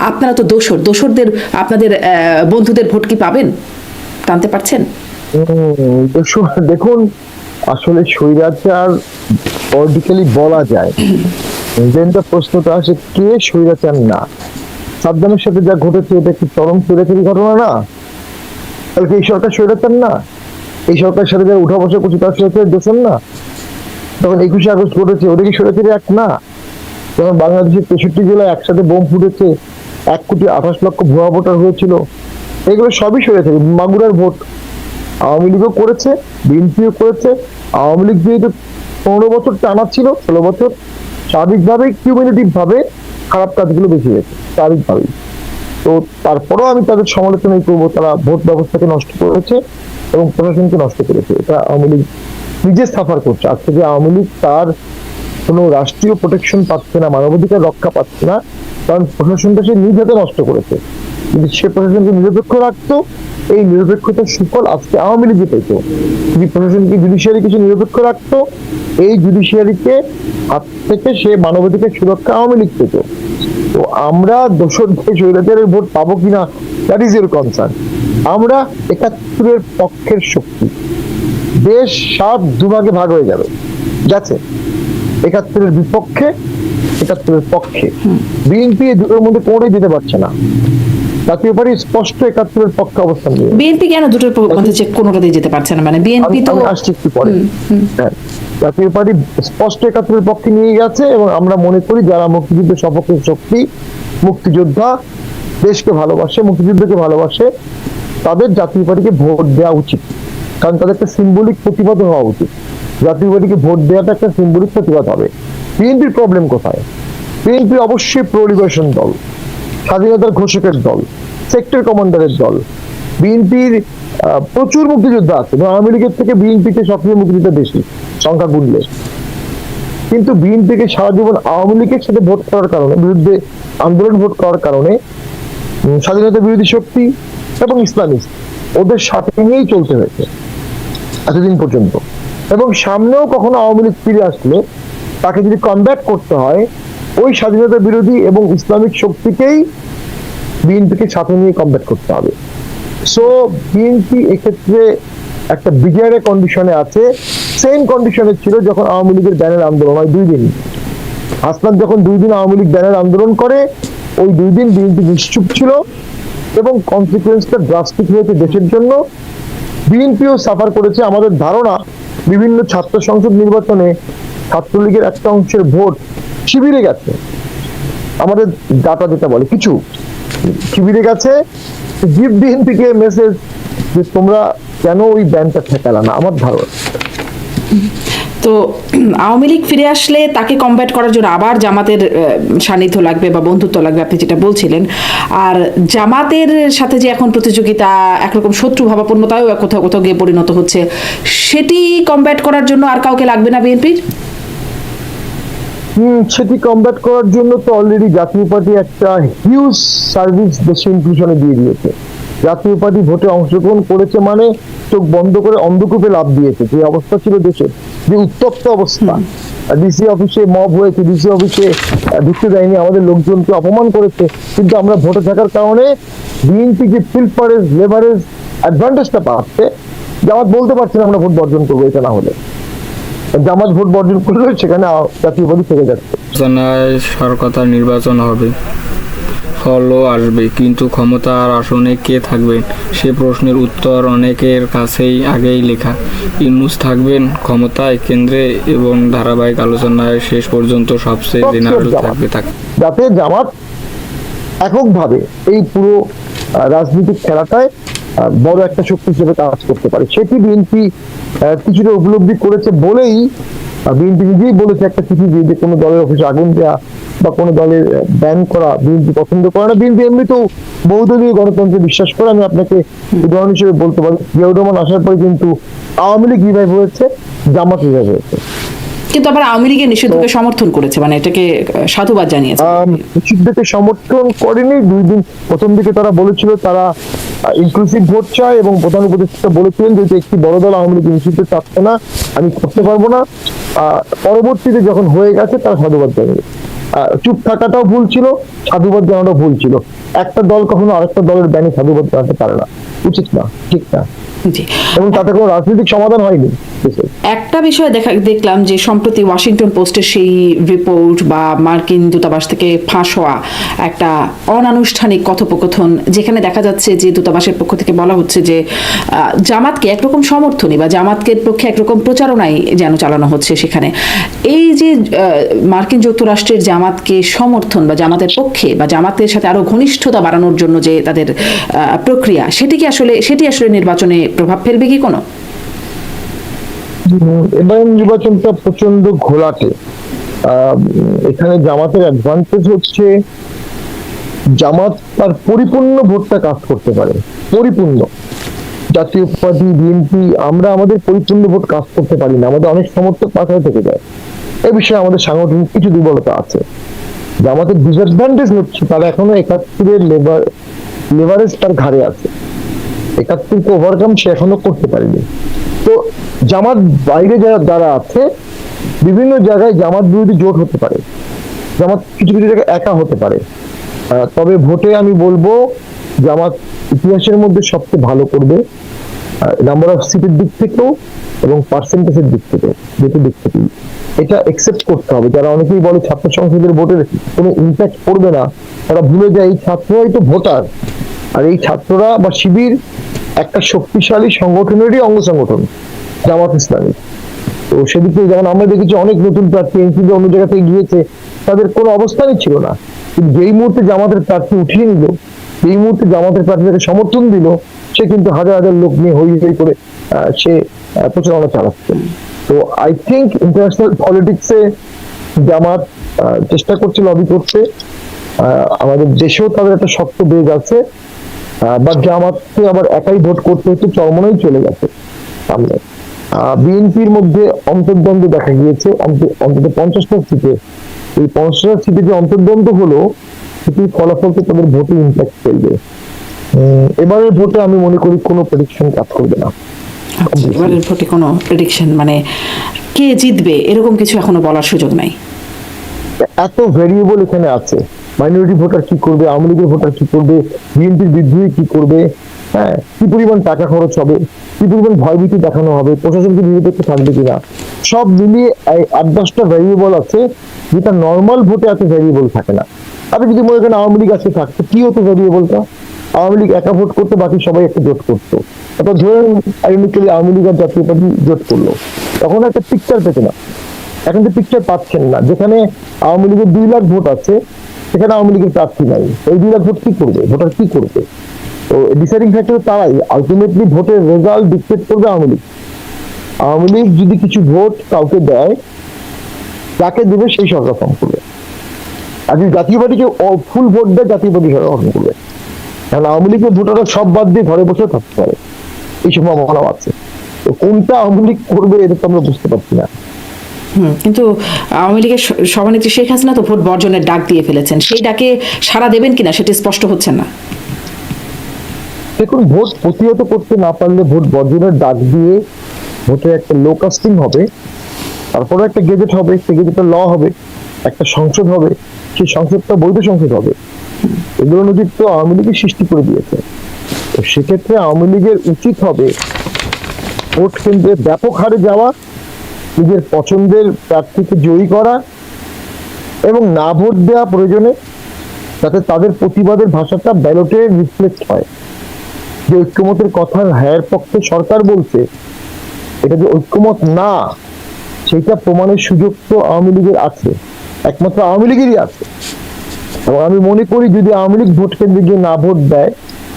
Speaker 1: আপনারা তো দোসরদের, আপনাদের বন্ধুদের ভোট কি পাবেন, টানতে পারছেন?
Speaker 2: দেখুন, আসলে স্বৈরাচার পলিটিক্যালি বলা যায়, প্রশ্নটা আসে কে স্বৈরাচার না। সাদ্দামের সাথে যা ঘটেছে এটা কি চরম স্বৈরাচারী ঘটনা না? তাহলে কি এই সরকার স্বৈরাচার না? এই সরকারের সাথে যারা উঠা বসা করছে তার স্বৈরাচার দোষণ না? তখন 21শে আগস্ট ঘটেছে, ওটা কি স্বৈরাচারী এক না? যখন বাংলাদেশের 63 জেলায় একসাথে বোম ফুটেছে, 1,28,00,000 ভুয়া ভোটার হয়েছিল, এগুলো সবই স্বৈরাচারী। মাগুরার ভোট আওয়ামী লীগও করেছে, বিএনপিও করেছে। আওয়ামী লীগ যেহেতু 15 বছর টানা ছিল, 16 বছর, স্বাভাবিকভাবেই কিউমিউলেটিভ ভাবে খারাপ কাজগুলো বেশি হয়েছে, স্বাভাবিকভাবেই। তো তারপরেও আমি তাদের সমালোচনাই করবো, তারা ভোট ব্যবস্থাকে নষ্ট করেছে এবং প্রশাসনকে নষ্ট করেছে। এটা আওয়ামী লীগ নিজে সাফার করছে। আজকে যে আওয়ামী লীগ তার কোনো রাষ্ট্রীয় প্রোটেকশন পাচ্ছে না, মানবাধিকার রক্ষা পাচ্ছে না, কারণ প্রশাসনটা সে নিজ হাতে নষ্ট করেছে। যদি সে প্রশাসনকে নিরপেক্ষ রাখতো, এই নিরপেক্ষতার সুফল আজকে আওয়ামী লীগই পেত। যদি প্রশাসনকে, জুডিশিয়ারি কিছু নিরপেক্ষ রাখতো, এই জুডিশিয়ারিকে হাত থেকে সে মানবাধিকার সুরক্ষা আওয়ামী লীগ পেত। তো আমরা দোসরদের স্বৈরাচারের ভোট পাবো কিনা, দ্যাট ইজ ইউর কনসার্ন। আমরা 71-এর পক্ষের শক্তি, দেশ 7 দুভাগে ভাগ হয়ে যাবে, যাচ্ছে 71-এর বিপক্ষে, 71-এর পক্ষে। বিএনপি এই দুটোর মধ্যে কোনোটাই যেতে পারছে না। জাতীয় পার্টি স্পষ্ট 71-এর পক্ষে অবস্থান নিয়ে।
Speaker 1: বিএনপি কেন দুটোর মধ্যে কোনোটাতেই যেতে পারছে না? মানে বিএনপি তো
Speaker 2: আসছে একটু পরে। জাতীয় পার্টি স্পষ্ট 71-এর পক্ষে নিয়ে গেছে, এবং আমরা মনে করি যারা মুক্তিযুদ্ধের সপক্ষের শক্তি, মুক্তিযোদ্ধা, দেশকে ভালোবাসে, মুক্তিযুদ্ধকে ভালোবাসে, তাদের জাতীয় পার্টিকে ভোট দেওয়া উচিত। কারণ তাদের একটা সিম্বলিক প্রতিবাদ হওয়া উচিত। জাতীয় পার্টিকে ভোট দেওয়াটা একটা সিম্বলিক প্রতিবাদ হবে। বিএনপির প্রবলেম কোথায়? বিএনপি অবশ্যই প্রো লিবারেশন দল, স্বাধীনতার ঘোষকের দল, সেক্টর কমান্ডারের দল। বিএনপির প্রচুর মুক্তিযোদ্ধা আছে এবং আওয়ামী লীগের থেকে বিএনপিতে সক্রিয় মুক্তিযোদ্ধা বেশি সংখ্যা গুনলে। কিন্তু বিএনপিকে সারা জীবন আওয়ামী লীগের সাথে ভোট করার কারণে, বিরুদ্ধে আন্দোলন ভোট করার কারণে স্বাধীনতা বিরোধী শক্তি এবং ইসলামিস্ট ওদের সাথে নিয়েই চলতে হয়েছে এতদিন পর্যন্ত। এবং সামনেও কখনো আওয়ামী লীগ ফিরে আসলে তাকে যদি কমব্যাট করতে হয়, ওই স্বাধীনতা বিরোধী এবং ইসলামিক শক্তিকেই বিএনপিকে সাথে নিয়ে কমব্যাট করতে হবে। সো বিএনপি এক্ষেত্রে একটা বিজয়ের কন্ডিশনে আছে, সেম কন্ডিশনে ছিল যখন আওয়ামী লীগের ব্যানের আন্দোলন হয় 2 দিন। হাসনাত যখন 2 দিন আওয়ামী লীগ ব্যানের আন্দোলন করে, ওই 2 দিন বিএনপি নিশ্চুপ ছিল এবং কনসিকুয়েন্সটা ড্রাস্টিক হয়েছে দেশের জন্য। বিএনপিও সাফার করেছে। আমাদের ধারণা বিভিন্ন ছাত্র সংসদ নির্বাচনে ছাত্রলীগের একটা অংশের ভোট শিবিরে গেছে। আমাদের ডাটা যেটা বলে কিছু শিবিরে গেছে, গিভ বিএনপিকে মেসেজ যে তোমরা কেন ওই ব্যানটা ঠেকালা না, আমার ধারণা।
Speaker 1: তো আওয়ামী লীগ ফিরে আসলে তাকে কমব্যাট করার জন্য আবার জামাতের সান্নিধ্য লাগবে বা বন্ধুত্ব লাগবে, আপনি যেটা বলছিলেন। আর জামাতের সাথে যে এখন প্রতিযোগিতা, একরকম শত্রু ভাবাপন্নতাও কোথাও কোথাও গিয়ে পরিণত হচ্ছে, সেটি কমব্যাট করার জন্য আর কাউকে লাগবে না বিএনপির?
Speaker 2: সেটি কমব্যাট করার জন্য তো অলরেডি জাতীয় পার্টি একটা হিউজ সার্ভিস দেশে ইনক্লুশনে দিয়ে দিয়েছে। জাতীয় পার্টি ভোটে অংশগ্রহণ করেছে মানে চোখ বন্ধ করে অন্ধকূপে লাভ দিয়েছে। যে অবস্থা ছিল দেশের, যে উত্তপ্ত অবস্থা, ডিসি অফিসে মব হয়েছে, ডিসি অফিসে ঢুকতে দেয়নি, আমাদের লোকজনকে অপমান করেছে। কিন্তু আমরা ভোটে থাকার কারণে বিএনপি যে ফিল্পারেজ লেভারেজ অ্যাডভান্টেজটা পাচ্ছে, জামাত বলতে পারছে না আমরা ভোট বর্জন করবো। এটা না হলে জামাত ভোট বর্জন করলে সেখানে জাতীয় পার্টি থেকে যাচ্ছে।
Speaker 3: সরকার নির্বাচন হবে, ফলও আসবে, কিন্তু ক্ষমতার আসনে কে থাকবেন সে প্রশ্নের উত্তর অনেকের কাছেই আগেই লেখা। ইউনূস থাকবেন ক্ষমতায় কেন্দ্রে এবং ধারাবাহিক আলোচনায় শেষ পর্যন্ত সবচেয়ে জেনারেল থাকবে
Speaker 2: যাতে জামাত এককভাবে এই পুরো রাজনৈতিক খেলাটায় বড় একটা শক্তি হিসেবে কাজ করতে পারে, সেটি বিএনপি কিছুটা উপলব্ধি করেছে বলেই বিএনপি নিজেই বলেছে একটা চিঠি দিয়ে যে কোনো দলের অফিসে আগুন দেওয়া বা কোনো দলের ব্যান করা বিএনপি পছন্দ করে না। বিএনপি এমনিতেও বহুদলীয় গণতন্ত্রে বিশ্বাস করে। আমি আপনাকে উদাহরণ হিসেবে বলতে পারি, জিয়াউর রহমান আসার পরে কিন্তু আওয়ামী লীগ রিভাইভ হয়েছে, জামাত রিভাইভ হয়েছে।
Speaker 1: কিন্তু আবার আওয়ামী লীগের নিষিদ্ধকে সমর্থন করেছে, মানে এটাকে সাধুবাদ জানিয়েছে।
Speaker 2: নিষিদ্ধকে সমর্থন করেনি। 2 দিন প্রথম দিকে তারা বলেছিল তারা ইনক্লুসিভ ভোট চায় এবং প্রধান উপদেষ্টা বলেছিলেন যে একটি বড় দল আওয়ামী লীগ নিষিদ্ধ চাচ্ছে না, আমি করতে পারবো না। পরবর্তীতে যখন হয়ে গেছে তারা সাধুবাদ জানিয়েছে। চুপ থাকাটাও ভুল ছিল, সাধুবাদ জানাটাও ভুল ছিল। একটা দল কখনো আরেকটা দলের ব্যানে সাধুবাদ জানাতে পারে না, উচিত না, ঠিক না। এবং তাতে কোনো রাজনৈতিক সমাধান হয়নি।
Speaker 1: একটা বিষয় দেখলাম যে সম্প্রতি ওয়াশিংটন পোস্টের সেই রিপোর্ট বা মার্কিন দূতাবাস থেকে ফাঁস হওয়া একটা অনানুষ্ঠানিক কথোপকথন, যেখানে দেখা যাচ্ছে যে দূতাবাসের পক্ষ থেকে বলা হচ্ছে যে জামাতকে একরকম সমর্থনই বা জামাতকে পক্ষে একরকম প্রচারণাই যেন চালানো হচ্ছে সেখানে। এই যে মার্কিন যুক্তরাষ্ট্রের জামাতকে সমর্থন বা জামাতের পক্ষে বা জামাতের সাথে আরো ঘনিষ্ঠতা বাড়ানোর জন্য যে তাদের প্রক্রিয়া, সেটি আসলে নির্বাচনে প্রভাব ফেলবে কি কোনো?
Speaker 2: এবার নির্বাচনটা প্রচন্ড ঘোলাটে। এখানে জামাতের অ্যাডভান্টেজ হচ্ছে জামাত তার পরিপূর্ণ ভোটটা কাজ করতে পারে, পরিপূর্ণ। জাতীয় পার্টি বিএনপি আমরা আমাদের পরিপূর্ণ ভোট কাজ করতে পারি না, আমাদের অনেক সমর্থক পাশায় থেকে যায়। এ বিষয়ে আমাদের সাংগঠনিক কিছু দুর্বলতা আছে। জামাতের ডিসঅ্যাডভান্টেজ হচ্ছে তারা এখনো 71-এর লেভারেজ তার ঘাড়ে আছে। 71কে ওভারকাম সে এখনো করতে পারেনি। তো জামাত বাইরে যারা আছে বিভিন্ন জায়গায় জামাত বিরোধী জোট হতে পারে, জামাত কিছু কিছু জায়গায় একা হতে পারে। তবে ভোটে আমি বলবো জামাত ইতিহাসের মধ্যে সবচেয়ে ভালো করবে, নাম্বার অফ সিটের দিক থেকেও এবং পার্সেন্টেজের দিক থেকে, দুটো দিক থেকেই। এটা একসেপ্ট করতে হবে। যারা অনেকেই বলে ছাত্র সংসদের ভোটের কোনো ইম্প্যাক্ট পড়বে না, তারা ভুলে যায় এই ছাত্ররাই তো ভোটার। আর এই ছাত্ররা বা শিবির একটা শক্তিশালী সংগঠনেরই অঙ্গ সংগঠন, জামাত ইসলামী। তো সেদিকে যেমন আমরা দেখেছি অনেক নতুন প্রার্থী এনসিপি অন্য জায়গা থেকে গিয়েছে, তাদের কোনো অবস্থানই ছিল না, কিন্তু যেই মুহূর্তে জামাতের প্রার্থী উঠিয়ে নিল এই মুহূর্তে জামাতের প্রার্থীকে সমর্থন দিল, সে কিন্তু হাজার হাজার লোক নিয়ে হই হই করে সে প্রচারণা চালাচ্ছে। তো আই থিঙ্ক ইন্টারন্যাশনাল পলিটিক্সে জামাত চেষ্টা করছে, লবি করছে। আমাদের দেশেও তাদের একটা শক্ত বেজ আছে, বাট জামাতকে আবার একাই ভোট করতে হচ্ছে, চরমনাই চলে গেছে সামনে। বিএনপির মধ্যে অন্তর্দ্বন্দ্ব দেখা গিয়েছে অন্তত 50টা সিটে। এই 50টা সিটে যে অন্তর্দ্বন্দ্ব হলো, সেটি ফলাফলকে তাদের ভোটে ইম্প্যাক্ট ফেলবে। এবারের ভোটে আমি মনে করি কোনো প্রেডিকশন কাজ করবে না।
Speaker 1: আচ্ছা, এবারের ভোটে কোনো প্রেডিকশন মানে কে জিতবে এরকম কিছু এখনো বলার সুযোগ নাই।
Speaker 2: এত ভেরিয়েবল এখানে আছে। মাইনরিটি ভোটার কি করবে, আওয়ামী লীগের ভোটার কি করবে, বিএনপির বিদ্রোহী কি করবে, হ্যাঁ, কি পরিমাণ টাকা খরচ হবে, কি পরিমাণ ভয়ভীতি দেখানো হবে, প্রশাসনকে নিরপেক্ষ থাকবে কিনা, সব মিলিয়ে 8-10টা ভেরিয়েবল আছে, যেটা নর্মাল ভোটে এত ভেরিয়েবল থাকে না। আপনি যদি মনে করেন আওয়ামী লীগ আজকে থাকতো, কি হতো ভেরিয়েবলটা? আওয়ামী লীগ একা ভোট করতো, বাকি সবাই একটা জোট করতো। অর্থাৎ ধরেন আইডেন্টিক্যালি আওয়ামী লীগ আর জাতীয় পার্টি জোট করলো, তখন একটা পিকচার পেতে না। এখন তো পিকচার পাচ্ছেন না। যেখানে আওয়ামী লীগের 2 লাখ ভোট আছে, সেখানে আওয়ামী লীগের প্রার্থী নাই। এই 2 লাখ ভোট কি করবে, ভোটার কি করবে? তো ডিসাইডিং ফ্যাক্টর তারাই। আলটিমেটলি ভোটের রেজাল্ট ডিক্টেট করবে আওয়ামী লীগ। আওয়ামী লীগ যদি কিছু ভোট কাউকে দেয়, তাকে দেবে সেই সরকার ফর্ম করবে। আর যদি জাতীয় পার্টিকে ফুল ভোট দেয়, জাতীয় পার্টি সরকার গঠন করবে। কারণ আওয়ামী লীগের ভোটাররা সব বাদ দিয়ে ঘরে বসে থাকতে পারে, এই সম্ভাবনা আছে। তো কোনটা আওয়ামী লীগ করবে, এটা তো আমরা বুঝতে পারছি না।
Speaker 1: কিন্তু আওয়ামী লীগের সভানেত্রী শেখ হাসিনা তো ভোট বর্জনের ডাক দিয়ে ফেলেছেন, সেই ডাকে সাড়া দেবেন কিনা সেটি স্পষ্ট হচ্ছে না।
Speaker 2: দেখুন, ভোট প্রতিহত করতে না পারলে ভোট বর্জনের ডাক দিয়ে ভোটের একটা লো কাস্টিং হবে, তারপরে একটা গেজেট হবে, সেই গেজেটের ল হবে, একটা সংসদ হবে, সেই সংসদটা বৈধ সংসদ হবে। এগুলো নজির তো আওয়ামী লীগের সৃষ্টি করে দিয়েছে। তো সেক্ষেত্রে আওয়ামী লীগের উচিত হবে ভোট কেন্দ্রে ব্যাপক হারে যাওয়া, নিজের পছন্দের প্রার্থীকে জয়ী করা, এবং না ভোট দেওয়া প্রয়োজনে, যাতে তাদের প্রতিবাদের ভাষাটা ব্যালটে রিফ্লেক্ট হয়। যে ঐক্যমতের কথা হ্যার পক্ষে সরকার বলছে, এটা যে ঐক্যমত না, সেটা প্রমাণের সুযোগ তো আওয়ামী লীগের আছে, একমাত্র আওয়ামী লীগেরই আছে। এবং আমি মনে করি যদি আওয়ামী লীগ ভোট কেন্দ্রে গিয়ে না ভোট দেয়,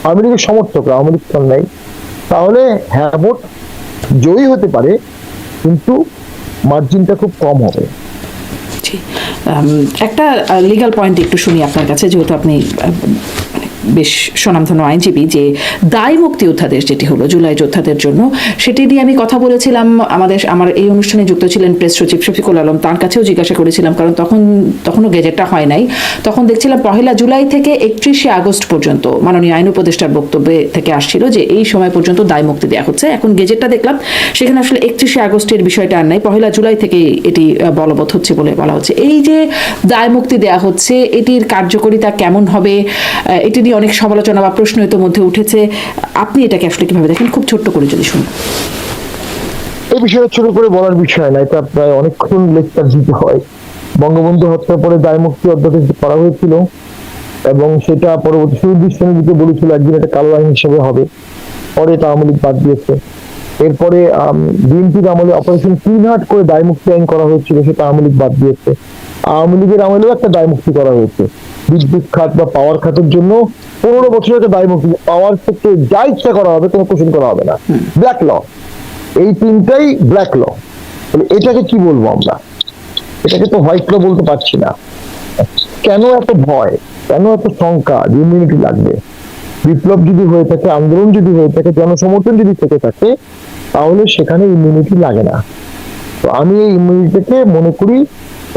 Speaker 2: আওয়ামী লীগের সমর্থকরা, আওয়ামী লীগ নাই, তাহলে হ্যাঁ ভোট জয়ী হতে পারে, কিন্তু মার্জিনটা খুব কম হবে।
Speaker 1: একটা লিগ্যাল পয়েন্ট একটু শুনি আপনার কাছে, যেহেতু আপনি বেশ সুনামধন্য আইনজীবী, যে দায় মুক্তি অধ্যাদেশ যেটি হলো জুলাই যোদ্ধাদের জন্য, সেটি নিয়ে আমি কথা বলেছিলাম। আমার এই অনুষ্ঠানে যুক্ত ছিলেন প্রেস সচিব শফিকুল আলম, তার কাছেও জিজ্ঞাসা করেছিলাম, কারণ তখনও গেজেটটা হয় নাই। তখন দেখছিলাম 1 জুলাই থেকে 31 আগস্ট পর্যন্ত মাননীয় আইন উপদেষ্টার বক্তব্যে থেকে আসছিল যে এই সময় পর্যন্ত দায় মুক্তি দেওয়া হচ্ছে। এখন গেজেটটা দেখলাম, সেখানে আসলে 31 আগস্টের বিষয়টা আর নাই, 1 জুলাই থেকে এটি বলবৎ হচ্ছে বলে বলা হচ্ছে। এই যে দায় মুক্তি দেওয়া হচ্ছে, এটির কার্যকারিতা কেমন হবে, এটি নিয়ে অনেক সমালোচনা বা প্রশ্ন ইতিমধ্যে উঠেছে। আপনি এটাকে আসলে কিভাবে দেখেন, খুব ছোট্ট করে যদি শুনুন।
Speaker 2: এই বিষয়টা ছোট করে বলার বিষয় না, এটা প্রায় অনেকক্ষণ লেকচার দিতে হয়। বঙ্গবন্ধু হত্যার পরে দায় মুক্তি অধ্যাদেশ করা হয়েছিল, এবং সেটা পরবর্তী সুদীপ সেনদিকে বলেছিল একদিন এটা কালো আইন হিসেবে হবে, পরে এটা আওয়ামী লীগ বাদ দিয়েছে। এরপরে বিএনপির আমলে অপারেশন ক্লিনহার্ট করে দায় মুক্তি আইন করা হয়েছিল, সেটা আওয়ামী লীগ বাদ দিয়েছে। আওয়ামী লীগের আমলেও একটা দায় মুক্তি করা হয়েছে বিদ্যুৎ খাত বা পাওয়ার খাতের জন্য, 15 বছরের একটা দায় মুক্তি। পাওয়ার ক্ষেত্রে যা ইচ্ছা করা হবে, কোনো কোশ্চেন করা হবে না, ব্ল্যাক ল। এই তিনটাই ব্ল্যাক ল। এটাকে কি বলবো আমরা? এটাকে তো হোয়াইট ল বলতে পারছি না। কেন এত ভয়, কেন এত শঙ্কা যে ইমিউনিটি লাগবে? বিপ্লব যদি হয়ে থাকে, আন্দোলন যদি হয়ে থাকে, জনসমর্থন যদি থেকে থাকে, তাহলে সেখানে ইমিউনিটি লাগে না। তো আমি এই ইমিউনিটিকে মনে করি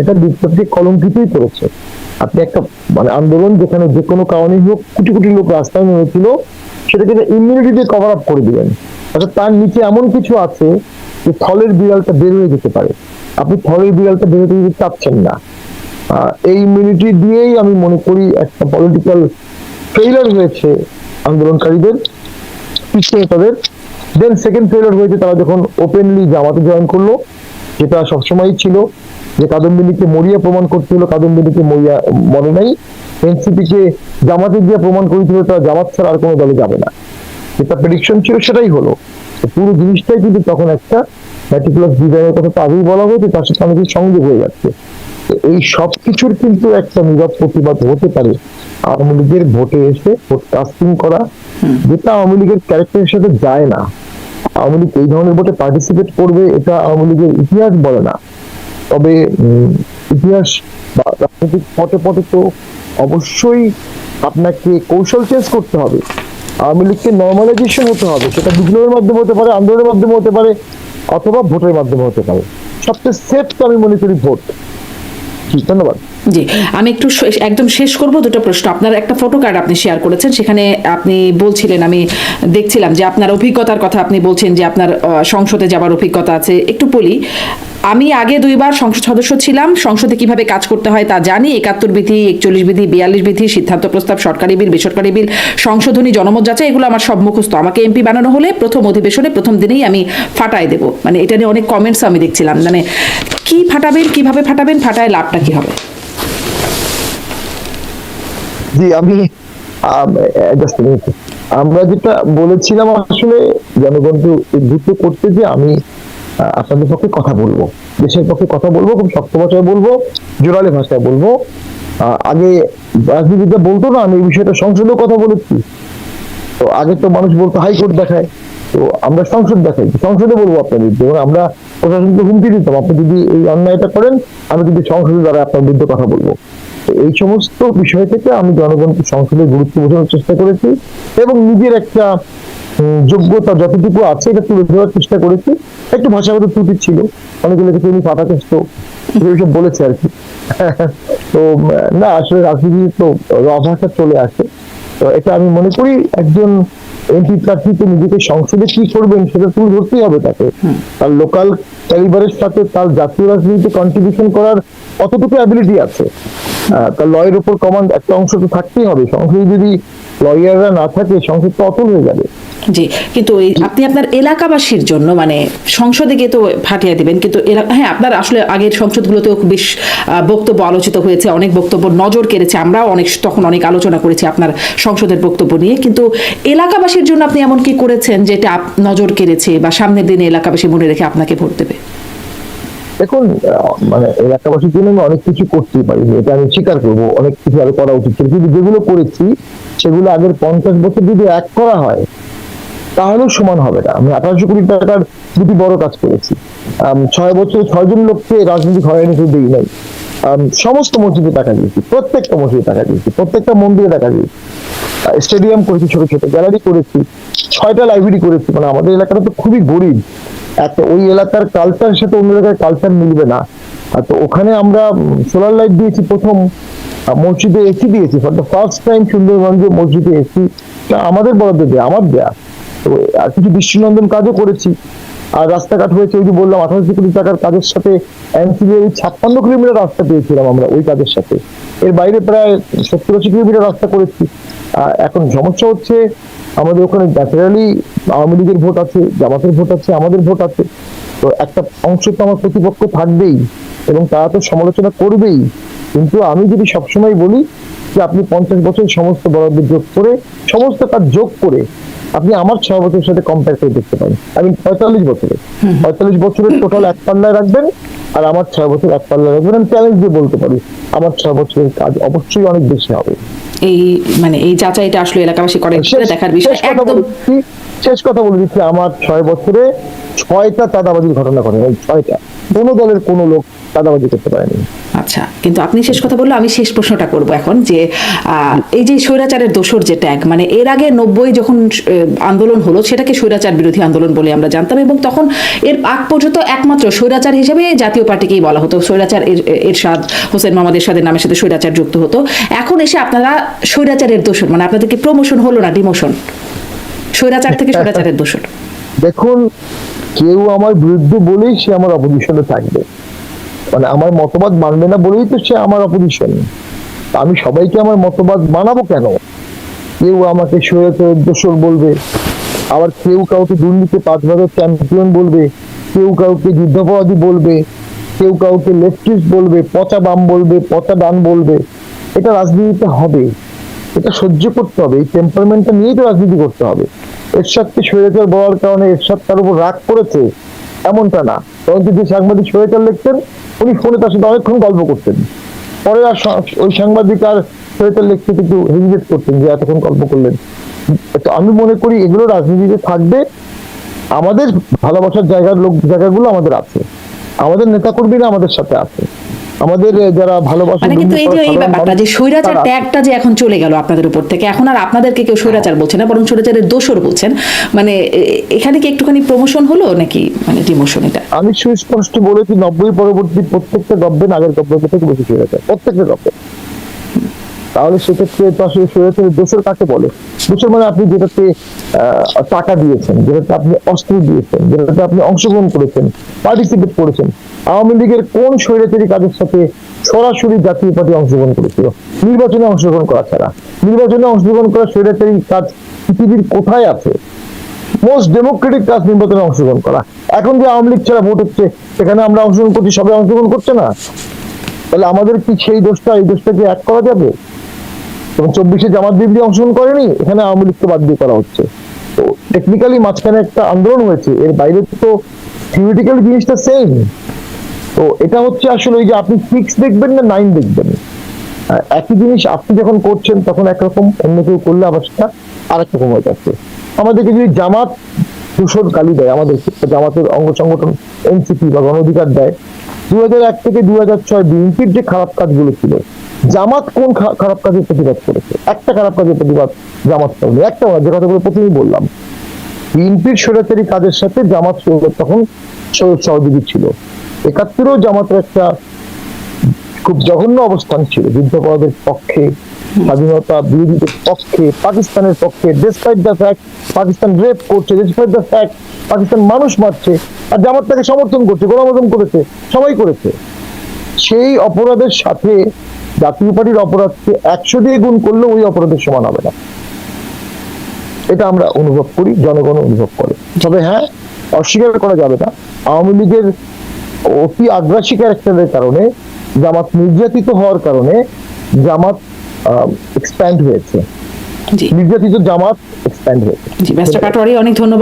Speaker 2: এটা বিপ্লবকে কলঙ্কিতই করেছে। আপনি একটা আন্দোলন যেখানে যে কোনো কারণে হোক কোটি কোটি লোক রাস্তায় নেমেছিল, সেটাকে ইমিউনিটি দিয়ে কভার আপ করে দিবেন। অর্থাৎ তার নিচে এমন কিছু আছে যে থলের বিড়ালটা বের হয়ে যেতে পারে, আপনি থলের বিড়ালটা বের হতে দিতে চাচ্ছেন না। এই ইমিউনিটি দিয়েই আমি মনে করি একটা পলিটিক্যাল ফেইলার হয়েছে আন্দোলনকারীদের, তাদের। দেন সেকেন্ড ফেইলার হয়েছে তারা যখন ওপেনলি জামাতে জয়েন করলো, যেটা সবসময় ছিল যে কাদম্বিনীকে মরিয়া প্রমাণ করতে হলো, কাদম্বিনীকে মরিয়া মনে নাই। এনসিপিকে জামাতে দিয়ে প্রমাণ করেছিল তারা জামাত ছাড়া আর কোনো দলে যাবে না, যেটা প্রেডিকশন ছিল সেটাই হলো। পুরো জিনিসটাই কিন্তু তখন একটা ম্যাটিকুলাস ডিজাইনের কথা তো আগেই বলা হয়েছে, তার সাথে অনেক সংযোগ হয়ে যাচ্ছে। তো এই সব কিছুর কিন্তু একটা নীরব প্রতিবাদ হতে পারে আওয়ামী লীগের ভোটে এসে ভোট কাস্টিং করা, যেটা আওয়ামী লীগের ক্যারেক্টারের সাথে যায় না। আওয়ামী লীগ এই ধরনের ভোটে পার্টিসিপেট করবে এটা আওয়ামী লীগের ইতিহাস বলে না। তবে ইতিহাস বা রাজনৈতিক পটে পটে তো অবশ্যই আপনাকে কৌশল চেঞ্জ করতে হবে। আওয়ামী লীগকে নর্মালাইজেশন হতে হবে, সেটা বিপ্লবের মাধ্যমে হতে পারে, আন্দোলনের মাধ্যমে হতে পারে, অথবা ভোটের মাধ্যমে হতে পারে। সবচেয়ে সেফ তো আমি মনে করি ভোট। ধন্যবাদ।
Speaker 1: জি, আমি একটু একদম শেষ করব দুটো প্রশ্ন। আপনার একটা ফটো কার্ড আপনি শেয়ার করেছেন, সেখানে আপনি বলছিলেন, আমি দেখছিলাম যে আপনার অভিজ্ঞতার কথা আপনি বলছেন যে আপনার সংসদে যাবার অভিজ্ঞতা আছে। একটু বলি, আমি আগে 2 বার সংসদ সদস্য ছিলাম, সংসদে কিভাবে কাজ করতে হয় তা জানি। 71 বিধি, 41 বিধি, 42 বিধি, সিদ্ধান্ত প্রস্তাব, সরকারি বিল, বেসরকারি বিল, সংশোধনী, জনমত যাচাই, এগুলো আমার সব মুখস্থ। আমাকে এমপি বানানো হলে প্রথম অধিবেশনে প্রথম দিনেই আমি ফাটাই দেব। মানে এটা নিয়ে অনেক কমেন্টস আমি দেখছিলাম, মানে কি ফাটাবেন, কিভাবে ফাটাবেন, ফাটায় লাভটা কি হবে?
Speaker 2: জি, আমি আমরা যেটা বলেছিলাম আসলে জনগণকে উদ্বুদ্ধ করতে, যে আমি আপনাদের পক্ষে কথা বলবো, দেশের পক্ষে কথা বলবো, খুব শক্ত ভাষায় বলবো, জোরালো ভাষায় বলবো। আগে রাজনীতিটা বলতো না, আমি এই বিষয়টা সংসদেও কথা বলেছি। তো আগে তো মানুষ বলতো হাইকোর্ট দেখায়, তো আমরা সংসদ দেখাই, সংসদে বলবো আপনাদের। যেমন আমরা প্রশাসনকে হুমকি দিতাম, আপনি যদি এই অন্যায়টা করেন আমি কিন্তু সংসদে দ্বারা আপনার বিরুদ্ধে কথা বলবো। এই সমস্ত বিষয় থেকে আমি জনগণকে সংসদের গুরুত্ব বোঝানোর চেষ্টা করেছি এবং নিজের একটা যোগ্যতা যতটুকু আছে এটা তুলে ধরার চেষ্টা করেছি। একটু ভাষাগত ত্রুটি ছিল, অনেকগুলো কিছু উনি ফাটা চেষ্টা এইসব বলেছে আর কি। তো না, আসলে রাজনীতি তো অভাষা চলে আসে। তো এটা আমি মনে করি একজন এমপি প্রার্থীকে নিজেকে সংসদে কি করবেন সেটা তুলে ধরতেই হবে তাকে। তার লোকাল ক্যালিবারের সাথে তার জাতীয় রাজনীতিতে কন্ট্রিবিউশন করার কতটুকু অ্যাবিলিটি আছে, তার লয়ের উপর কমান্ড একটা অংশ তো থাকতেই হবে। সংসদে যদি লয়াররা না থাকে সংসদ তো অটল হয়ে যাবে।
Speaker 1: জি, কিন্তু আপনি আপনার এলাকাবাসীর জন্য মানে সংসদে গিয়ে তো ফাটিয়ে দিবেন, কিন্তু হ্যাঁ, আপনার আসলে আগের সংসদগুলোতেও বেশ বক্তব্য আলোচিত হয়েছে, অনেক বক্তব্য নজর কেড়েছে, আমরাও তখন অনেক আলোচনা করেছি আপনার সংসদের বক্তব্য নিয়ে। কিন্তু এলাকাবাসীর জন্য আপনি এমন কি করেছেন যেটা নজর কেড়েছে বা সামনের দিনে এলাকাবাসী মনে রেখে আপনাকে ভোট দেবে?
Speaker 2: দেখুন, মানে এলাকাবাসীর জন্য আমি অনেক কিছু করতেই পারি, এটা আমি স্বীকার করবো, অনেক কিছু আরো করা উচিত ছিল, কিন্তু যেগুলো করেছি সেগুলো আগের 50 বছর যদি এক করা হয় তাহলেও সমান হবে না। আমি 1800 কোটি টাকার দুটি বড় কাজ করেছি। 6 বছরে 6 জন লোককে রাজনীতি হয়রানি করে দিই নাই। সমস্ত মসজিদে টাকা দিয়েছি, প্রত্যেকটা মসজিদে টাকা দিয়েছি, প্রত্যেকটা মন্দিরে টাকা দিয়েছি, স্টেডিয়াম করেছি, ছোট ছোট গ্যালারি করেছি, 6টা লাইব্রেরি করেছি। মানে আমাদের এলাকাটা তো খুবই গরিব, একটা ওই এলাকার কালচারের সাথে অন্য এলাকার কালচার মিলবে না। তো ওখানে আমরা সোলার লাইট দিয়েছি, প্রথম মসজিদে এসি দিয়েছি, ফর দ্য ফার্স্ট টাইম সুন্দরগঞ্জে মসজিদে এসি আমাদের বরাদ্দ দেয়া, আমার দেয়া। তো আর কিছু দৃষ্টিনন্দন কাজও করেছি। আর রাস্তাঘাট হয়েছে, ওই যে বললাম 1800 কোটি টাকার কাজের সাথে এনসিবিআই 56 কিলোমিটার রাস্তা পেয়েছিলাম আমরা ওই কাজের সাথে। এর বাইরে প্রায় 70-80 কিলোমিটার রাস্তা করেছি। এখন সমস্যা হচ্ছে আমাদের ওখানে ন্যাচারালি আওয়ামী লীগের ভোট আছে, জামাতের ভোট আছে, আমাদের ভোট আছে। তো একটা অংশ তো আমার প্রতিপক্ষ থাকবেই এবং তারা তো সমালোচনা করবেই। কিন্তু আমি যদি সবসময় বলি যে আপনি 50 বছর সমস্ত বরাদ্দ যোগ করে, সমস্ত কাজ যোগ করে আপনি আমার 6 বছরের সাথে কম্পেয়ার করে দেখতে পারেন। আমি 45 বছরের টোটাল এক পাল্লায় রাখবেন আর আমার 6 বছর এক পাল্লায় রাখবেন। আমি চ্যালেঞ্জ দিয়ে বলতে পারি আমার 6 বছরের কাজ অবশ্যই অনেক বেশি হবে।
Speaker 1: এই যাচাইটা আসলে এলাকাবাসী করে দেখার বিষয়।
Speaker 2: শেষ কথা বলে দিচ্ছি, আমার 6 বছরে 6টা চাঁদাবাজির ঘটনা ঘটে, 6টা। কোনো দলের কোনো লোক চাঁদাবাজি করতে পারেনি।
Speaker 1: আচ্ছা, কিন্তু আপনি শেষ কথা বললে আমি শেষ প্রশ্নটা করব এখন, যে এই যে স্বৈরাচারের দোসর যে ট্যাগ, মানে এর আগে 90 যখন আন্দোলন হলো সেটাকে স্বৈরাচার বিরোধী আন্দোলন বলে আমরা জানতাম, এবং তখন এর আগ পর্যন্ত একমাত্র স্বৈরাচার হিসেবে জাতীয় পার্টিকেই বলা হতো। স্বৈরাচার এরশাদ হোসেন মোহাম্মদ এরশাদের নামের সাথে স্বৈরাচার যুক্ত হতো। এখন এসে আপনারা স্বৈরাচারের দোসর, মানে আপনাদেরকে প্রমোশন হলো না, ডিমোশন, স্বৈরাচার থেকে স্বৈরাচারের দোসর।
Speaker 2: দেখুন, কেউ আমার বিরুদ্ধে বলেই সে আমার অপোজিশনে থাকবে, মানে আমার মতবাদ মানবে না বলেই তো সে আমার অপোজিশন। আমি সবাইকে আমার মতবাদ মানাবো কেন? কেউ আমাকে স্বৈরাচারের দোসর বলবে, আবার কেউ কাউকে দুর্নীতি 5 ভাগের চ্যাম্পিয়ন বলবে, কেউ কাউকে যুদ্ধাপরাধী বলবে, কেউ কাউকে লেফটিস্ট বলবে, পচা বাম বলবে, পচা ডান বলবে। এটা রাজনীতিতে হবে, এটা সহ্য করতে হবে। এই টেম্পারমেন্টটা নিয়েই তো রাজনীতি করতে হবে। এরশাদকে স্বৈরাচার বলার কারণে এরশাদ তার উপর রাগ করেছে এমনটা না, তখন যে সাংবাদিক স্বৈরাচার লিখতেন উনি ফোনে তার সাথে অনেকক্ষণ গল্প করতেন, পরে আর ওই সাংবাদিক আর সৈয়দের লিখতে কিন্তু হেজিটেট করতেন যে এতক্ষণ গল্প করলেন। তো আমি মনে করি এগুলো রাজনীতিতে থাকবে, আমাদের ভালোবাসার জায়গাগুলো আমাদের আছে, আমাদের নেতাকর্মীরা আমাদের সাথে আছে, আমাদের যারা ভালোবাসা
Speaker 1: মানে কিন্তু এই যে এই ব্যাপারটা যে স্বৈরাচার ট্যাগটা যে এখন চলে গেল আপনাদের উপর থেকে, এখন আর আপনাদেরকে কেউ স্বৈরাচার বলছে না, বরং স্বৈরাচারের দোসর বলছেন, মানে এখানে কি একটুখানি প্রমোশন হলো নাকি মানে ডিমোশন? এটা
Speaker 2: আমি সুস্পষ্ট বলেছি, 90 পরবর্তী প্রত্যেকটা গভর্নমেন্ট আগের গভর্নমেন্ট থেকে বেশি স্বৈরাচার, প্রত্যেকটা গভর্নমেন্ট। তাহলে সেক্ষেত্রে তো আসলে স্বৈরাচারের দোসর কাকে বলে? দোসর মানে আপনি যেটাতে টাকা দিয়েছেন, যেটাতে আপনি অস্ত্র দিয়েছেন, যেটাতে আপনি অংশগ্রহণ করেছেন, পার্টিসিপেট করেছেন। আওয়ামী লীগের কোন স্বৈরাচারী কাজের সাথে সরাসরি জাতীয় পার্টি অংশগ্রহণ করেছিল? নির্বাচনে অংশগ্রহণ করা ছাড়া। নির্বাচনে অংশগ্রহণ করা স্বৈরাচারী কাজ পৃথিবীর কোথায় আছে? মোস্ট ডেমোক্রেটিক কাজ নির্বাচনে অংশগ্রহণ করা। এখন যে আওয়ামী লীগ ছাড়া ভোট হচ্ছে, সেখানে আমরা অংশগ্রহণ করছি, সবাই অংশগ্রহণ করছে না, তাহলে আমাদের কি সেই দোষটা এই দোষটাকে এক করা যাবে? এবং 24-এ জামাত বিরোধী অংশগ্রহণ করেনি, এখানে আওয়ামী লীগকে বাদ দিয়ে করা হচ্ছে। তো টেকনিক্যালি মাঝখানে একটা আন্দোলন হয়েছে, এর বাইরে তো থিওরিটিক্যালি জিনিসটা সেম। তো এটা হচ্ছে আসলে ওই যে আপনি 6 দেখবেন না 9 দেখবেন, একই জিনিস আপনি যখন করছেন তখন একরকম, অন্য কেউ করলে আবার সেটা আরেক রকম হয়ে যাচ্ছে। আমাদেরকে যদি জামাত দূষণ গালি দেয়, আমাদের জামাতের অঙ্গ সংগঠন এনসিপি বা গণ অধিকার দেয়, 2001 থেকে 2006 বিএনপির যে খারাপ কাজগুলো ছিল, জামাত কোন খারাপ কাজের প্রতিবাদ করেছে? একটা খারাপ কাজের প্রতিবাদ জামাত করেনি, একটা না, যে কথাগুলো প্রথমেই বললাম। বিএনপির স্বৈরাচারী কাজের সাথে জামাত তখন সহযোগী ছিল। 71-ও জামাতের একটা খুব জঘন্য অবস্থান ছিল, যুদ্ধাপরাধের পক্ষে, স্বাধীনতা বিরোধীদের পক্ষে, পাকিস্তানের পক্ষে। Despite the fact Pakistan rape করছে, ডেসপাইট দ্য ফ্যাক্ট পাকিস্তান মানুষ মারছে, আর জামাত তাকে সমর্থন করছে, গোলামদম করেছে, সবাই করেছে। সেই অপরাধের সাথে জাতীয় পার্টির অপরাধকে 100 দিয়ে গুণ করলে ওই অপরাধের সমান হবে না, এটা আমরা অনুভব করি, জনগণ অনুভব করে। তবে হ্যাঁ, অস্বীকার করা যাবে না, আওয়ামী লীগের অতি আগ্রাসী ক্যারেক্টারের কারণে, জামাত নির্যাতিত হওয়ার কারণে জামাত এক্সপ্যান্ড হয়েছে, নির্যাতিত জামাত এক্সপ্যান্ড হয়েছে।
Speaker 1: জি, মিস্টার পাটোয়ারি, অনেক ধন্যবাদ।